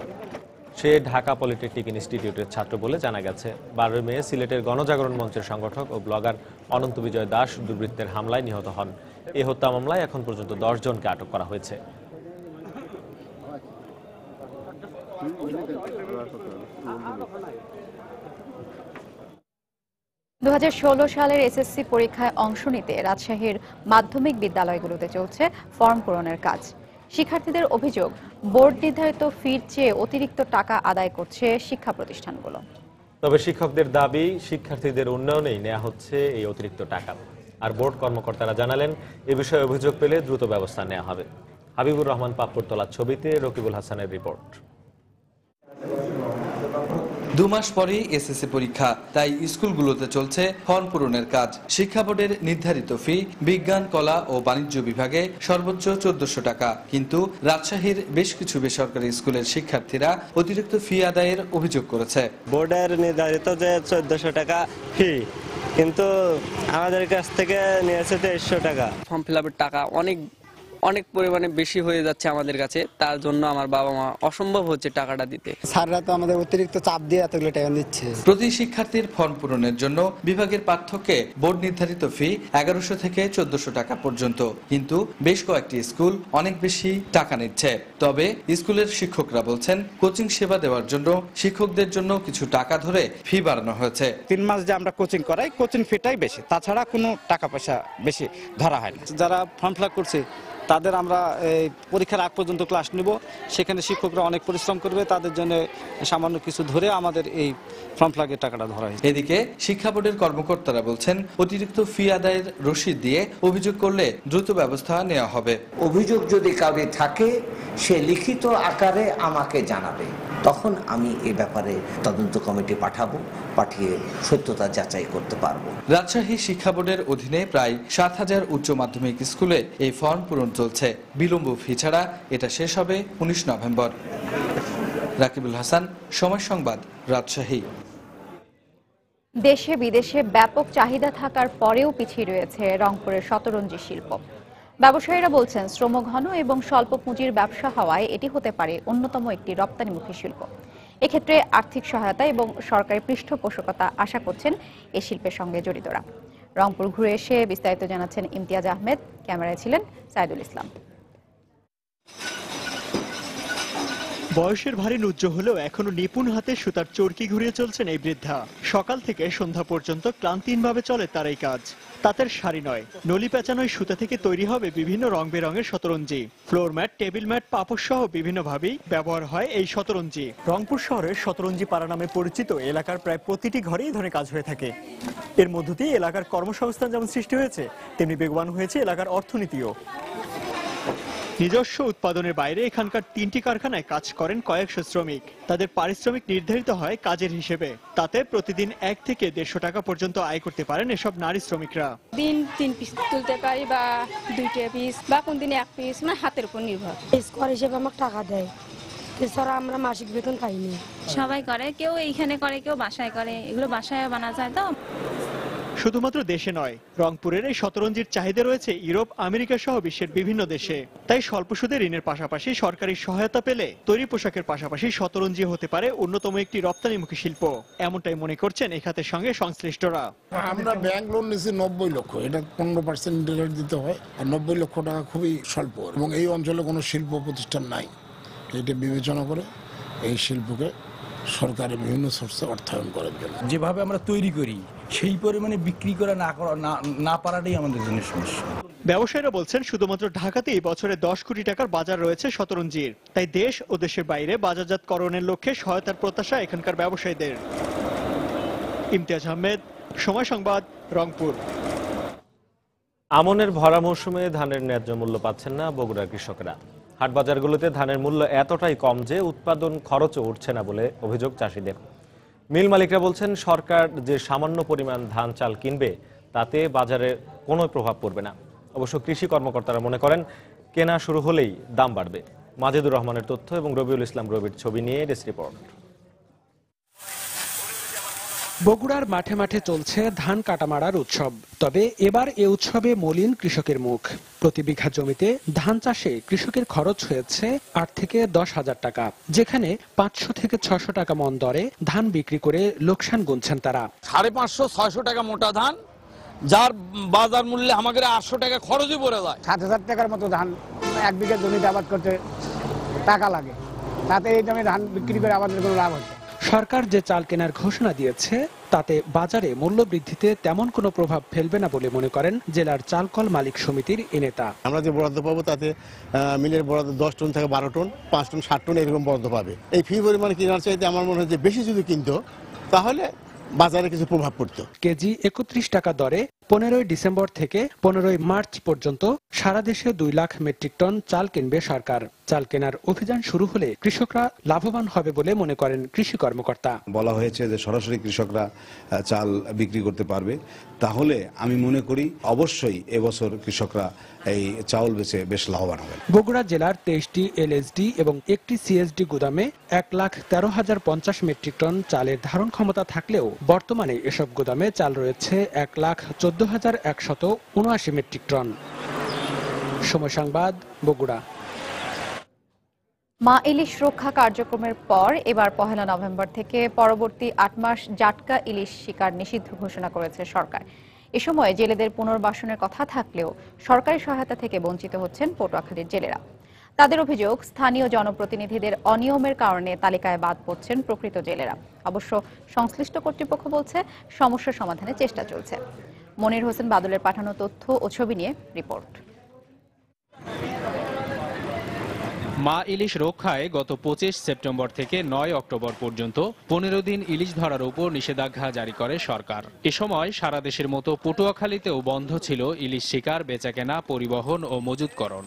সে ঢাকা পলিটেকনিক ইনস্টিটিউটের ছাত্র বলে জানা গেছে। 12 মে সিলেটের গণজাগরণ মঞ্চের সংগঠক ও ব্লগার অনন্ত বিজয় দাস দুর্বৃত্তের হামলায় নিহত হন। এই হত্যা মামলায় এখন পর্যন্ত 10 জনকে আটক করা হয়েছে। 2016 সালের এসএসসি পরীক্ষায় অংশ নিতে রাজশাহীর মাধ্যমিক বিদ্যালয়গুলোতে চলছে ফর্ম পূরণের কাজ। শিক্ষার্থীদের অভিযোগ, বোর্ড নির্ধারিত ফির চেয়ে অতিরিক্ত টাকা আদায় করছে শিক্ষা প্রতিষ্ঠানগুলো। তবে শিক্ষকদের দাবি, শিক্ষার্থীদের উন্নয়নেই নেওয়া হচ্ছে এই অতিরিক্ত টাকা। আর বোর্ড কর্মকর্তারা জানালেন, এ বিষয়ে অভিযোগ পেলে দ্রুত ব্যবস্থা নেওয়া হবে। হাবিবুর রহমান পাপ্পুর তোলা ছবিতে রকিবুল হাসানের রিপোর্ট। 2 মাস পরেই এসএসসি পরীক্ষা, তাই স্কুলগুলোতে চলছে ফর্ম পূরণের কাজ। শিক্ষা বোর্ডের নির্ধারিত ফি বিজ্ঞান, কলা ও বাণিজ্য বিভাগে সর্বোচ্চ 1400 টাকা। কিন্তু রাজশাহীর বেশ কিছু বেসরকারি স্কুলের শিক্ষার্থীরা অতিরিক্ত ফি আদায়ের অভিযোগ করেছে। বোর্ডের নির্ধারিত যে 1400 টাকা ফি, কিন্তু আমাদের কাছ থেকে নিয়েছে 2300 টাকা। ফর্ম ফিল আপের টাকা অনেক পরিমাণে বেশি হয়ে যাচ্ছে আমাদের কাছে, তার জন্য আমার বাবা মা অসম্ভব হচ্ছে টাকাটা দিতে। স্যাররা তো আমাদের অতিরিক্ত চাপ দিয়ে এতগুলো টাকা দিচ্ছে। প্রতি শিক্ষার্থীর ফর্ম পূরণের জন্য বিভাগের পাঠ্যকে বোর্ড নির্ধারিত ফি 1100 থেকে 1400 টাকা পর্যন্ত, কিন্তু বেশ কয়েকটি স্কুল অনেক বেশি টাকা নিচ্ছে। তবে স্কুলের শিক্ষকরা বলছেন, কোচিং সেবা দেওয়ার জন্য শিক্ষকদের জন্য কিছু টাকা ধরে ফি বাড়ানো হয়েছে। 3 মাস যে আমরা কোচিং করাই, কোচিং ফিটাই বেশি, তাছাড়া কোনো টাকা পয়সা বেশি ধরা হয় না। যারা ফর্ম ফিল আপ করছে তাদের আমরা পরীক্ষার আগ পর্যন্ত ক্লাস নিব, সেখানে শিক্ষকরা অনেক পরিশ্রম করবে, তাদের জন্য সামান্য কিছু ধরে আমাদের এই ফর্ম ফিল আপের টাকাটা ধরা হয়েছে। এদিকে শিক্ষা বোর্ডের কর্মকর্তারা বলছেন, অতিরিক্ত ফি আদায়ের রসিদ দিয়ে অভিযোগ করলে দ্রুত ব্যবস্থা নেওয়া হবে। অভিযোগ যদি কাউকে থাকে, সে লিখিত আকারে আমাকে জানাবে, তখন আমি এ ব্যাপারে তদন্ত কমিটি পাঠিয়ে সত্যতা যাচাই করতে পারবো। রাজশাহী শিক্ষা বোর্ডের অধীনে প্রায় 7000 উচ্চ মাধ্যমিক স্কুলে এই ফর্ম পূরণ চলছে। বিলম্ব ফি ছাড়া এটা শেষ হবে 19 নভেম্বর। রাকিবুল হাসান, সময় সংবাদ, রাজশাহী। দেশে বিদেশে ব্যাপক চাহিদা থাকার পরেও পিছিয়ে রয়েছে রংপুরের শতরঞ্জি শিল্প। ব্যবসায়ীরা বলছেন, শ্রমঘন এবং স্বল্প পুঁজির ব্যবসা হওয়ায় এটি হতে পারে অন্যতম একটি রপ্তানিমুখী শিল্প। এক্ষেত্রে আর্থিক সহায়তা এবং সরকারি পৃষ্ঠপোষকতা আশা করছেন এই শিল্পের সঙ্গে জড়িতরা। রংপুর ঘুরে এসে বিস্তারিত জানাচ্ছেন ইমতিয়াজ আহমেদ, ক্যামেরায় ছিলেন সাইদুল ইসলাম। বয়সের ভারী নুজ্জ হলেও এখনো নিপুণ হাতে সুতার চরকি ঘুরিয়ে চলছেন এই বৃদ্ধা। সকাল থেকে সন্ধ্যা পর্যন্ত ক্লান্তিহীনভাবে চলে তার এই কাজ। তাঁতের শাড়ি নয়, নলি পেঁচানোয় সুতা থেকে তৈরি হবে বিভিন্ন রং বেরঙের শতরঞ্জি। ফ্লোর ম্যাট, টেবিল ম্যাট, পাপোশ সহ বিভিন্নভাবেই ব্যবহার হয় এই শতরঞ্জি। রংপুর শহরের শতরঞ্জি পাড়া নামে পরিচিত এলাকার প্রায় প্রতিটি ঘরে এই ধরনের কাজ হয়ে থাকে। এর মধ্য দিয়ে এলাকার কর্মসংস্থান যেমন সৃষ্টি হয়েছে, তেমনি বেগবান হয়েছে এলাকার অর্থনীতিও। নিজস্ব উৎপাদনের বাইরে এখানকার 3টি কারখানায় কাজ করেন কয়েকশো শ্রমিক। তাদের পারিশ্রমিক নির্ধারিত হয় কাজের হিসেবে। তাতে প্রতিদিন 1 থেকে 150 টাকা পর্যন্ত আয় করতে পারেন এসব নারী শ্রমিকরা। দিন 3 পিস তুলতে পারি বা 2টা পিস বা কোন দিনে 1 পিস, মানে হাতের উপর নির্ভর। স্কোয়ার হিসেবে আমাকে টাকা দেয়, এছাড়া আমরা মাসিক বেতন পাইনি। সবাই করে, কেউ এইখানে করে, কেউ বাসায় করে। এগুলো বাসায় বানা যায় তো। শুধুমাত্র দেশে নয়, রংপুরের এই শতরঞ্জির চাহিদা রয়েছে ইউরোপ, আমেরিকা সহ বিশ্বের বিভিন্ন দেশে। তাই স্বল্প সুদে ঋণের পাশাপাশি সরকারি সহায়তা পেলে তৈরি পোশাকের পাশাপাশি শতরঞ্জি হতে পারে অন্যতম একটি রপ্তানিমুখী শিল্প। এমনটাই মনে করছেন এই খাতের সঙ্গে সংশ্লিষ্টরা। আমরা ব্যাংক লোন নিয়েছি 90 লক্ষ, এটা 15% ইন্টারেস্ট দিতে হয়। আর 90 লক্ষ টাকা খুবই স্বল্প, এবং এই অঞ্চলে কোনো শিল্প প্রতিষ্ঠান নাই। এটা বিবেচনা করে এই শিল্পকে সরকারের বিভিন্ন সোর্সে অর্থায়ন করার জন্য যেভাবে আমরা তৈরি করি সেই পরিমাণে বিক্রি করা না পারাটাই আমাদের জন্য সমস্যা। ব্যবসায়ীরা বলছেন শুধুমাত্র ঢাকাতেই বছরে 10 কোটি টাকার বাজার রয়েছে শতরঞ্জির। তাই দেশ ও দেশের বাইরে বাজারজাতকরণের লক্ষ্যে সহায়তার প্রত্যাশা এখানকার ব্যবসায়ীদের। ইমতিয়াজ আহমেদ, সময় সংবাদ, রংপুর। আমনের ভরা মৌসুমে ধানের ন্যায্য মূল্য পাচ্ছেন না বগুড়ার কৃষকরা। হাটবাজারগুলোতে ধানের মূল্য এতটাই কম যে উৎপাদন খরচও উঠছে না বলে অভিযোগ চাষিদের। মিল মালিকরা বলছেন সরকার যে সামান্য পরিমাণ ধান চাল কিনবে তাতে বাজারে কোনো প্রভাব পড়বে না। অবশ্য কৃষি কর্মকর্তারা মনে করেন কেনা শুরু হলেই দাম বাড়বে। মাজেদুর রহমানের তথ্য এবং রবিউল ইসলাম রবির ছবি নিয়ে ডেস্ক রিপোর্ট। বগুড়ার মাঠে মাঠে চলছে ধান কাটামারার উৎসব। তবে এবার এ উৎসবে মলিন কৃষকের মুখ। প্রতি বিঘা জমিতে ধান চাষে কৃষকের খরচ হয়েছে 8 থেকে 10 হাজার টাকা, যেখানে 500 থেকে 600 টাকা মন দরে ধান বিক্রি করে লোকসান গুনছেন তারা। 550-600 টাকা মোটা ধান, যার বাজার মূল্যে আমাদের 800 টাকা খরচই পড়ে যায়। 7,000 টাকার মতো ধান 1 বিঘা জমিতে আবাদ করতে টাকা লাগে, তাতে এই দামে ধান বিক্রি করে আমাদের কোনো লাভ হচ্ছে। সরকার যে চাল কেনার ঘোষণা দিয়েছে তাতে বাজারে মূল্য বৃদ্ধিতে তেমন কোনো প্রভাব ফেলবে না বলে মনে করেন জেলার চালকল মালিক সমিতির এই নেতা। আমরা যে বরাদ্দ পাবো তাতে মিলের বরাদ্দ 10 টন থেকে 12 টন, 5 টন 60 টন এরকম বরাদ্দ পাবে। এই ফি পরিমাণে কেনার চাইতে আমার মনে হয় যে বেশি যদি কিনতো তাহলে বাজারে কিছু প্রভাব পড়তো। কেজি 31 টাকা দরে 15 ডিসেম্বর থেকে 15 মার্চ পর্যন্ত সারা দেশে 2 লাখ মেট্রিক টন চাল কিনবে সরকার। চাল কেনার অভিযান শুরু হলে কৃষকরা লাভবান হবে বলে মনে করেন কৃষি কর্মকর্তা। বলা হয়েছে যে সরাসরি কৃষকরা চাল বিক্রি করতে পারবে, তাহলে আমি মনে করি অবশ্যই এবছর কৃষকরা এই চাউল বেচে বেশ লাভবান হবে। বগুড়া জেলার 23টি এলএসডি এবং একটি সিএসডি গুদামে 1,13,050 মেট্রিক টন চালের ধারণ ক্ষমতা থাকলেও বর্তমানে এসব গুদামে চাল রয়েছে 1,14,179 মেট্রিক টন। সময় সংবাদ, বগুড়া। মা ইলিশ রক্ষা কার্যক্রমের পর এবার 1 নভেম্বর থেকে পরবর্তী 8 মাস জাটকা ইলিশ শিকার নিষিদ্ধ ঘোষণা করেছে সরকার। এ সময় জেলেদের পুনর্বাসনের কথা থাকলেও সরকারি সহায়তা থেকে বঞ্চিত হচ্ছেন পটুয়াখালীর জেলেরা। তাদের অভিযোগ, স্থানীয় জনপ্রতিনিধিদের অনিয়মের কারণে তালিকায় বাদ পড়ছেন প্রকৃত জেলেরা। অবশ্য সংশ্লিষ্ট কর্তৃপক্ষ বলছে সমস্যা সমাধানের চেষ্টা চলছে। মনির হোসেন বাদলের পাঠানো তথ্য ও ছবি নিয়ে রিপোর্ট। মা ইলিশ রক্ষায় গত 25 সেপ্টেম্বর থেকে 9 অক্টোবর পর্যন্ত 15 দিন ইলিশ ধরার উপর নিষেধাজ্ঞা জারি করে সরকার। এ সময় সারা দেশের মতো পটুয়াখালীতেও বন্ধ ছিল ইলিশ শিকার, বেচাকেনা, পরিবহন ও মজুতকরণ।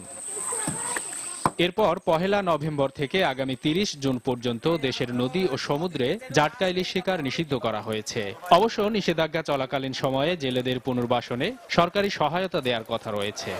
এরপর 1 নভেম্বর থেকে আগামী 30 জুন পর্যন্ত দেশের নদী ও সমুদ্রে জাটকা ইলিশ শিকার নিষিদ্ধ করা হয়েছে। অবশ্য নিষেধাজ্ঞা চলাকালীন সময়ে জেলেদের পুনর্বাসনে সরকারি সহায়তা দেওয়ার কথা রয়েছে।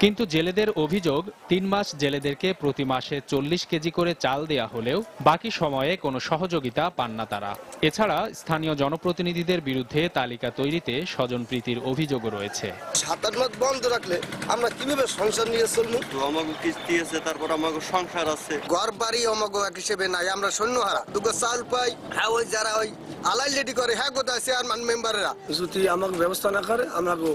কিন্তু জেলেদের অভিযোগ, 3 মাস জেলেদেরকে প্রতি মাসে 40 কেজি করে চাল দেয়া হলেও বাকি সময়ে কোনো সহযোগিতা পান না তারা। এছাড়া স্থানীয় জনপ্রতিনিধিদের বিরুদ্ধে তালিকা তৈরিতে স্বজনপ্রীতির অভিযোগও রয়েছে। 7-8 মাস বন্ধ রাখলে আমরা কিভাবে সংসার নিয়ে চলবো? আমাকে কিস্তি আছে, তারপর আমাকে সংসার আছে, ঘর বাড়ি আমাকে এক হিসেবে নাই। আমরা সৈন্যহারা, দুটো চাল পাই। হ্যাঁ, ওই যারা ওই আলাই লেডি করে, হ্যাঁ কোথায় চেয়ারম্যান মেম্বাররা যদি আমাকে ব্যবস্থা না করে আমাকে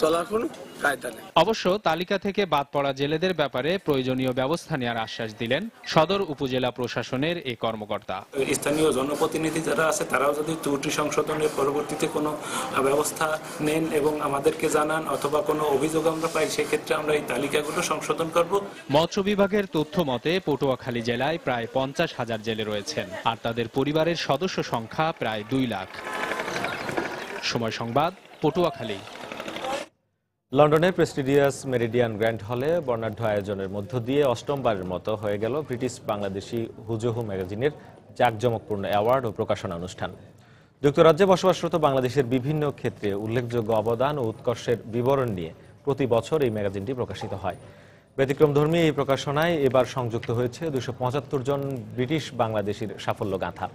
চলার কোনো কায়দা নেই। অবশ্য তালিকা থেকে বাদ পড়া জেলেদের ব্যাপারে প্রয়োজনীয় ব্যবস্থা নেওয়ার আশ্বাস দিলেন সদর উপজেলা প্রশাসনের এই কর্মকর্তা। স্থানীয় জনপ্রতিনিধি যারা আছে তারাও যদি ত্রুটি সংশোধনের পরবর্তীতে কোনো ব্যবস্থা নেন এবং আমাদেরকে জানান অথবা কোনো অভিযোগ আমরা পাই, সেক্ষেত্রে আমরা এই তালিকাগুলো সংশোধন করব। মৎস্য বিভাগের তথ্য মতে পটুয়াখালী জেলায় প্রায় 50,000 জেলে রয়েছেন, আর তাদের পরিবারের সদস্য সংখ্যা প্রায় 2 লাখ। সময় সংবাদ, পটুয়াখালী। লন্ডনের প্রেস্টিজিয়াস মেরিডিয়ান গ্র্যান্ড হলে বর্ণাঢ্য আয়োজনের মধ্য দিয়ে অষ্টমবারের মতো হয়ে গেল ব্রিটিশ বাংলাদেশি হুজুহু ম্যাগাজিনের জাঁকজমকপূর্ণ অ্যাওয়ার্ড ও প্রকাশনা অনুষ্ঠান। যুক্তরাজ্যে বসবাসরত বাংলাদেশের বিভিন্ন ক্ষেত্রে উল্লেখযোগ্য অবদান ও উৎকর্ষের বিবরণ নিয়ে প্রতি বছর এই ম্যাগাজিনটি প্রকাশিত হয়। ব্যতিক্রমধর্মী এই প্রকাশনায় এবার সংযুক্ত হয়েছে 275 জন ব্রিটিশ বাংলাদেশির সাফল্য গাথা।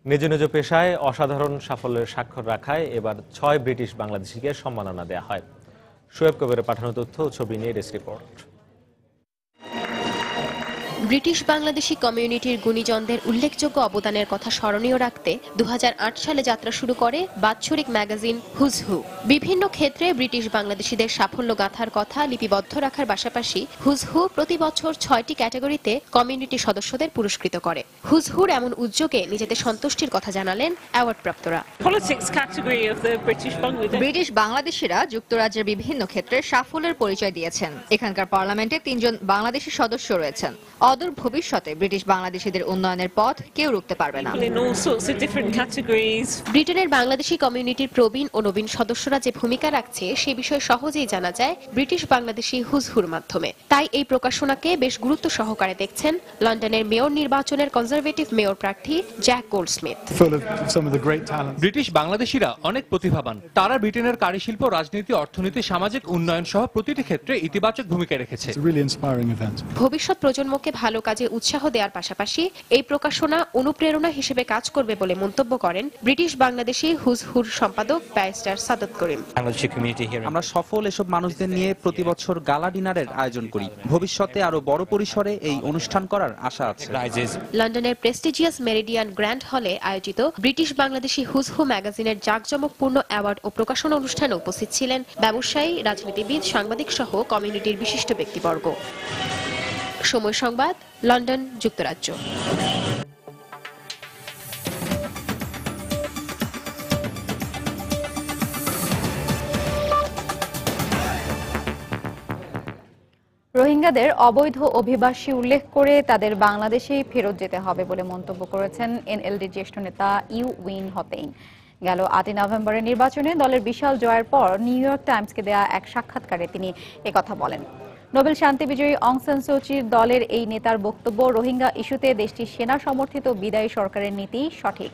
নিজ নিজ পেশায় অসাধারণ সাফল্যের স্বাক্ষর রাখায় এবার 6 ব্রিটিশ বাংলাদেশিকে সম্মাননা দেওয়া হয়। শোয়েব কবিরের পাঠানো তথ্য ও ছবি নিয়ে ডেস্ক রিপোর্ট। ব্রিটিশ বাংলাদেশি কমিউনিটির গুণীজনদের উল্লেখযোগ্য অবদানের কথা স্মরণীয় রাখতে 2008 সালে যাত্রা শুরু করে বাৎসরিক ম্যাগাজিন হুজ হু। বিভিন্ন ক্ষেত্রে ব্রিটিশ বাংলাদেশিদের সাফল্য গাথার কথা লিপিবদ্ধ রাখার পাশাপাশি হুজ হু প্রতি বছর 6টি ক্যাটাগরিতে কমিউনিটি সদস্যদের পুরস্কৃত করে। হুজ হুর এমন উদ্যোগে নিজেদের সন্তুষ্টির কথা জানালেন অ্যাওয়ার্ড প্রাপ্তরা। ব্রিটিশ বাংলাদেশিরা যুক্তরাজ্যের বিভিন্ন ক্ষেত্রে সাফল্যের পরিচয় দিয়েছেন। এখানকার পার্লামেন্টে 3 জন বাংলাদেশি সদস্য রয়েছেন। অদূর ভবিষ্যতে ব্রিটিশ বাংলাদেশিদের উন্নয়নের পথ কেউ রুখতে পারবে না। ব্রিটেনের বাংলাদেশি কমিউনিটির প্রবীণ ও নবীন সদস্যরা যে ভূমিকা রাখছে সে বিষয়ে সহজেই জানা যায় ব্রিটিশ বাংলাদেশি হুজহুর মাধ্যমে। তাই এই প্রকাশনাকে বেশ গুরুত্ব সহকারে দেখছেন লন্ডনের মেয়র নির্বাচনের কনজারভেটিভ মেয়র প্রার্থী জ্যাক গোল্ডস্মিথ। ব্রিটিশ বাংলাদেশিরা অনেক প্রতিভাবান। তারা ব্রিটেনের কারিশিল্প, রাজনীতি, অর্থনীতি, সামাজিক উন্নয়ন সহ প্রতিটি ক্ষেত্রে ইতিবাচক ভূমিকা রেখেছে। ভবিষ্যৎ প্রজন্মকে ভালো কাজে উৎসাহ দেওয়ার পাশাপাশি এই প্রকাশনা অনুপ্রেরণা হিসেবে কাজ করবে বলে মন্তব্য করেন ব্রিটিশ বাংলাদেশি হুজহুর সম্পাদক ব্যারিস্টার সাদত করিম। আমরা সফল এসব মানুষদের নিয়ে প্রতি বছর গালা ডিনারের আয়োজন করি। ভবিষ্যতে আরো বড় পরিসরে এই অনুষ্ঠান করার আশা আছে। লন্ডনের প্রেস্টিজিয়াস মেরিডিয়ান গ্র্যান্ড হলে আয়োজিত ব্রিটিশ বাংলাদেশি হুজহু ম্যাগাজিনের জাঁকজমকপূর্ণ অ্যাওয়ার্ড ও প্রকাশনা অনুষ্ঠানে উপস্থিত ছিলেন ব্যবসায়ী, রাজনীতিবিদ, সাংবাদিক সহ কমিউনিটির বিশিষ্ট ব্যক্তিবর্গ। সময় সংবাদ, লন্ডন, যুক্তরাজ্য। রোহিঙ্গাদের অবৈধ অভিবাসী উল্লেখ করে তাদের বাংলাদেশে ফেরত যেতে হবে বলে মন্তব্য করেছেন এনএলডি জ্যেষ্ঠ নেতা ইউ উইন হতেইন। গেল 8 নভেম্বরের নির্বাচনে দলের বিশাল জয়ের পর নিউ ইয়র্ক টাইমসকে দেয়া এক সাক্ষাৎকারে তিনি একথা বলেন। নোবেল শান্তি বিজয়ী অং সান সু চির দলের এই নেতার বক্তব্য, রোহিঙ্গা ইস্যুতে দেশটির সেনা সমর্থিত বিদায়ী সরকারের নীতি সঠিক,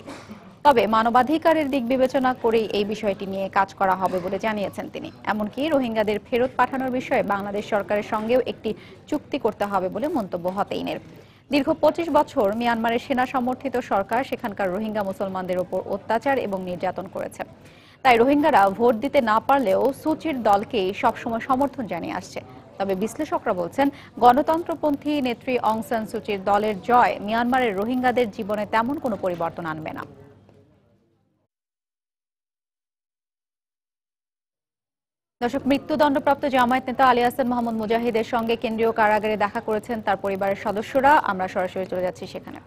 তবে মানবাধিকারের দিক বিবেচনা করেই এই বিষয়টি নিয়ে কাজ করা হবে বলে জানিয়েছেন তিনি। এমনকি রোহিঙ্গাদের ফেরত পাঠানোর বিষয়ে বাংলাদেশ সরকারের সঙ্গেও একটি চুক্তি করতে হবে বলে মন্তব্য হতেইনের। দীর্ঘ 25 বছর মিয়ানমারের সেনা সমর্থিত সরকার সেখানকার রোহিঙ্গা মুসলমানদের উপর অত্যাচার এবং নির্যাতন করেছে। তাই রোহিঙ্গারা ভোট দিতে না পারলেও সুচির দলকেই সবসময় সমর্থন জানিয়ে আসছে। তবে বিশ্লেষকরা বলছেন, গণতন্ত্রপন্থী নেত্রী অং সান সু চির দলের জয় মিয়ানমারের রোহিঙ্গাদের জীবনে তেমন কোনো পরিবর্তন আনবে না। দর্শক, মৃত্যুদণ্ডপ্রাপ্ত জামায়াত নেতা আলী হাসান মোহাম্মদ মুজাহিদের সঙ্গে কেন্দ্রীয় কারাগারে দেখা করেছেন তার পরিবারের সদস্যরা। আমরা সরাসরি চলে যাচ্ছি সেখানে।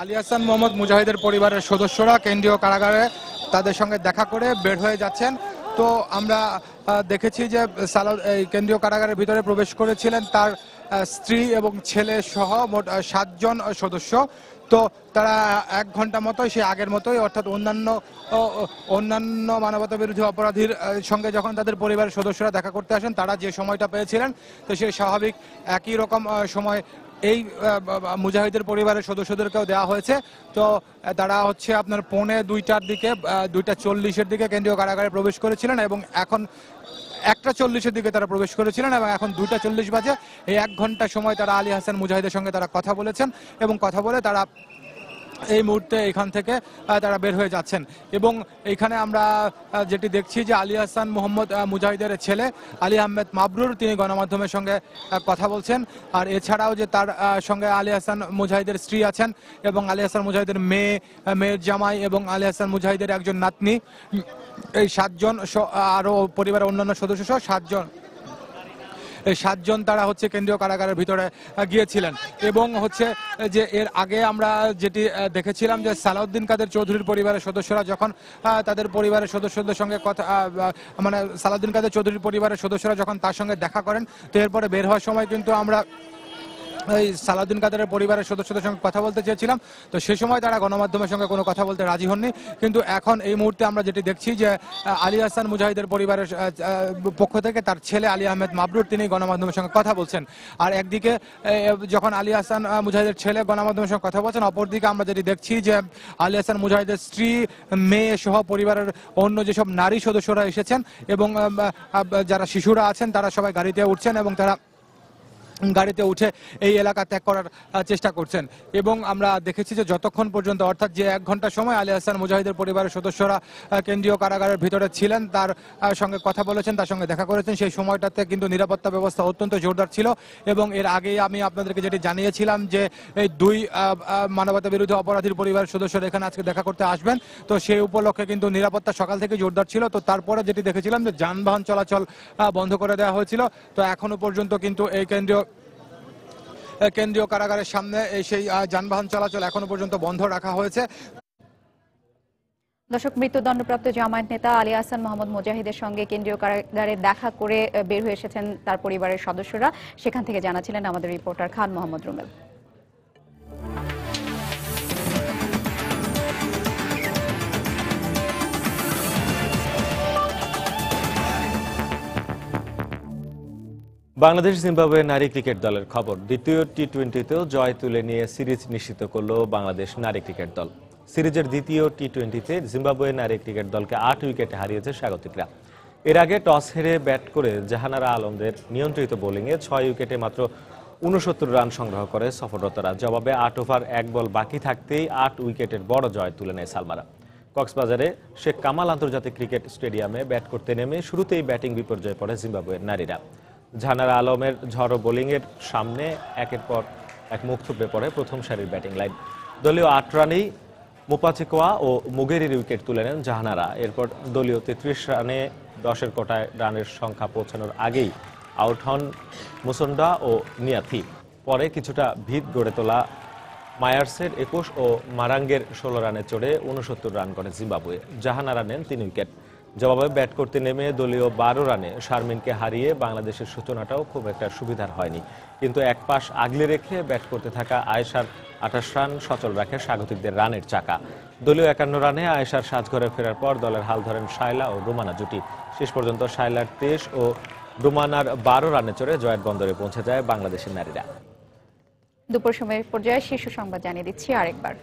আলী হাসান মোহাম্মদ মুজাহিদের পরিবারের সদস্যরা কেন্দ্রীয় কারাগারে তাদের সঙ্গে দেখা করে বের হয়ে যাচ্ছেন। তো আমরা দেখেছি যে এই কেন্দ্রীয় কারাগারের ভিতরে প্রবেশ করেছিলেন তার স্ত্রী এবং ছেলে সহ মোট 7 জন সদস্য। তো তারা 1 ঘন্টা মতোই সে আগের মতোই, অর্থাৎ অন্যান্য মানবতা বিরোধী অপরাধীর সঙ্গে যখন তাদের পরিবারের সদস্যরা দেখা করতে আসেন তারা যে সময়টা পেয়েছিলেন তো সেই স্বাভাবিক একই রকম সময় এই মুজাহিদের পরিবারের সদস্যদেরকেও দেওয়া হয়েছে। তো তারা হচ্ছে আপনার 1:45-র দিকে 2:40-এর দিকে কেন্দ্রীয় কারাগারে প্রবেশ করেছিলেন এবং এখন 1:40-এর দিকে তারা প্রবেশ করেছিলেন এবং এখন 2:40 বাজে। এই 1 ঘন্টা সময় তারা আলী হাসান মুজাহিদের সঙ্গে তারা কথা বলেছেন এবং কথা বলে তারা এই মুহূর্তে এখান থেকে তারা বের হয়ে যাচ্ছেন। এবং এখানে আমরা যেটি দেখছি যে আলী হাসান মোহাম্মদ মুজাহিদের ছেলে আলী আহমেদ মাবরুর তিনি গণমাধ্যমের সঙ্গে কথা বলছেন। আর এছাড়াও যে তার সঙ্গে আলী হাসান মুজাহিদের স্ত্রী আছেন এবং আলী হাসান মুজাহিদের মেয়ের জামাই এবং আলী হাসান মুজাহিদের একজন নাতনি, এই 7 জন আরও পরিবারের অন্যান্য সদস্য সহ 7 জন তারা হচ্ছে কেন্দ্রীয় কারাগারের ভিতরে গিয়েছিলেন। এবং হচ্ছে যে এর আগে আমরা যেটি দেখেছিলাম যে সালাউদ্দিন কাদের চৌধুরীর পরিবারের সদস্যরা যখন তাদের পরিবারের সদস্যদের সঙ্গে কথা মানে সালাউদ্দিন কাদের চৌধুরীর পরিবারের সদস্যরা যখন তার সঙ্গে দেখা করেন, তো এরপরে বের হওয়ার সময় কিন্তু আমরা এই সালাউদ্দিন কাদেরের পরিবারের সদস্যদের সঙ্গে কথা বলতে চেয়েছিলাম, তো সেই সময় তারা গণমাধ্যমের সঙ্গে কোনো কথা বলতে রাজি হননি। কিন্তু এখন এই মুহূর্তে আমরা যেটি দেখছি যে আলী হাসান মুজাহিদের পরিবারের পক্ষ থেকে তার ছেলে আলী আহমেদ মাবরুর তিনি গণমাধ্যমের সঙ্গে কথা বলছেন। আর একদিকে যখন আলী হাসান মুজাহিদের ছেলে গণমাধ্যমের সঙ্গে কথা বলছেন, অপরদিকে আমরা যেটি দেখছি যে আলী হাসান মুজাহিদের স্ত্রী, মেয়ে সহ পরিবারের অন্য যেসব নারী সদস্যরা এসেছেন এবং যারা শিশুরা আছেন তারা সবাই গাড়িতে উঠছেন এবং তারা গাড়িতে উঠে এই এলাকা ত্যাগ করার চেষ্টা করছেন। এবং আমরা দেখেছি যে যতক্ষণ পর্যন্ত অর্থাৎ যে 1 ঘন্টা সময় আলী হাসান মুজাহিদের পরিবারের সদস্যরা কেন্দ্রীয় কারাগারের ভিতরে ছিলেন, তার সঙ্গে কথা বলেছেন, তার সঙ্গে দেখা করেছেন, সেই সময়টাতে কিন্তু নিরাপত্তা ব্যবস্থা অত্যন্ত জোরদার ছিল। এবং এর আগেই আমি আপনাদেরকে যেটি জানিয়েছিলাম যে এই 2 মানবতা বিরোধী অপরাধীর পরিবারের সদস্যরা এখানে আজকে দেখা করতে আসবেন, তো সেই উপলক্ষে কিন্তু নিরাপত্তা সকাল থেকে জোরদার ছিল। তো তারপরে যেটি দেখেছিলাম যে যানবাহন চলাচল বন্ধ করে দেওয়া হয়েছিল। তো এখনো পর্যন্ত কিন্তু এই কেন্দ্রীয় কারাগারের সামনে সেই যানবাহন চলাচল এখনো পর্যন্ত বন্ধ রাখা হয়েছে। দর্শক, মৃত্যুদণ্ডপ্রাপ্ত জামায়াত নেতা আলী হাসান মোহাম্মদ মুজাহিদের সঙ্গে কেন্দ্রীয় কারাগারে দেখা করে বের হয়ে এসেছেন তার পরিবারের সদস্যরা। সেখান থেকে জানাচ্ছিলেন আমাদের রিপোর্টার খান মোহাম্মদ রুমেল। বাংলাদেশ জিম্বাবুয়ে নারী ক্রিকেট দলের খবর। দ্বিতীয় টি-20তেও জয় তুলে নিয়ে সিরিজ নিশ্চিত করল বাংলাদেশ নারী ক্রিকেট দল। সিরিজের দ্বিতীয় টি-20তে জিম্বাবুয়ে নারী ক্রিকেট দলকে 8 উইকেটে হারিয়েছে স্বাগতিকরা। এর আগে টস হেরে ব্যাট করে জাহানারা আলমদের নিয়ন্ত্রিত বোলিংয়ে 6 উইকেটে মাত্র 69 রান সংগ্রহ করে সফররতরা। জবাবে 8 ওভার 1 বল বাকি থাকতেই 8 উইকেটের বড় জয় তুলে নেয় সালমারা। কক্সবাজারে শেখ কামাল আন্তর্জাতিক ক্রিকেট স্টেডিয়ামে ব্যাট করতে নেমে শুরুতেই ব্যাটিং বিপর্যয়ে পড়ে জিম্বাবুয়ের নারীরা। জাহানারা আলমের ঝড়ো বোলিংয়ের সামনে একের পর এক মুখ থুবড়ে পড়ে প্রথম সারির ব্যাটিং লাইন। দলীয় 8 রানেই মুপাচিকোয়া ও মুগেরির উইকেট তুলে নেন জাহানারা। এরপর দলীয় 33 রানে 10-এর কোটায় রানের সংখ্যা পৌঁছানোর আগেই আউট হন মুসন্ডা ও নিয়াথি। পরে কিছুটা ভিত গড়ে তোলা মায়ার্সের 21 ও মারাঙ্গের 16 রানে চড়ে 69 রান করে জিম্বাবুয়ে। জাহানারা নেন 3 উইকেট। জবাবে ব্যাট করতে নেমে দলীয় 12 রানে শারমিনকে হারিয়ে বাংলাদেশের সূচনাটাও খুব একটা সুবিধার হয়নি। কিন্তু এক পাশ আগলে রেখে ব্যাট করতে থাকা আয়েশার 28 রান সচল রাখে স্বাগতিকদের রানের চাকা। দলীয় 51 রানে আয়েশার সাজঘরে ফেরার পর দলের হাল ধরেন শায়লা ও রুমানা জুটি। শেষ পর্যন্ত শায়লার 23 ও রুমানার 12 রানে চড়ে জয়ের বন্দরে পৌঁছে যায় বাংলাদেশের নারীরা। দুপুর সময়ের পর্যায়ে শীর্ষ সংবাদ জানিয়ে দিচ্ছি আরেকবার।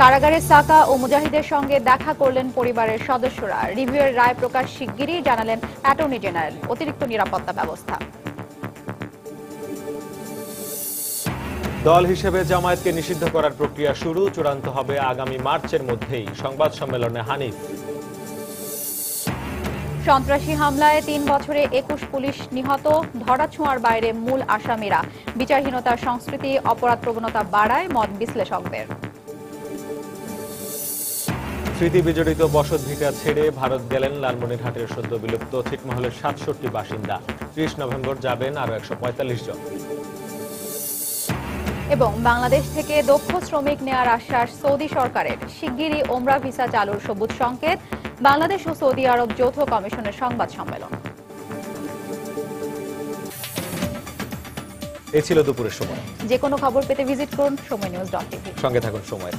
কারাগারে সাকা ও মুজাহিদের সঙ্গে দেখা করলেন পরিবারের সদস্যরা। রিভিউয়ের রায় প্রকাশ শিগগিরই জানালেন অ্যাটর্নি জেনারেল। অতিরিক্ত নিরাপত্তা ব্যবস্থা। দল হিসেবে জামায়াতকে নিষিদ্ধ করার প্রক্রিয়া শুরু, চূড়ান্ত হবে আগামী মার্চের মধ্যেই, সংবাদ সম্মেলনে হানিফ। সন্ত্রাসী হামলায় 3 বছরে 21 পুলিশ নিহত, ধরাছোঁয়ার বাইরে মূল আসামিরা। বিচারহীনতার সংস্কৃতি অপরাধ প্রবণতা বাড়ায় মত বিশ্লেষকদের। স্মৃতি বিজড়িত বসত ভিটা ছেড়ে ভারত গেলেন লালমনিরহাটের সদ্য বিলুপ্ত ছিটমহলের 67 বাসিন্দা। 30 নভেম্বর যাবেন আরো 145 জন। এবং বাংলাদেশ থেকে দক্ষ শ্রমিক নেয়ার আশ্বাস সৌদি সরকারের। শিগগিরই ওমরা ভিসা চালুর সবুজ সংকেত। বাংলাদেশ ও সৌদি আরব যৌথ কমিশনের সংবাদ সম্মেলন। এ ছিল দুপুরের সময়। যে কোনো খবর পেতে ভিজিট করুন সময়নিউজ.tv। সঙ্গে থাকুন সময়।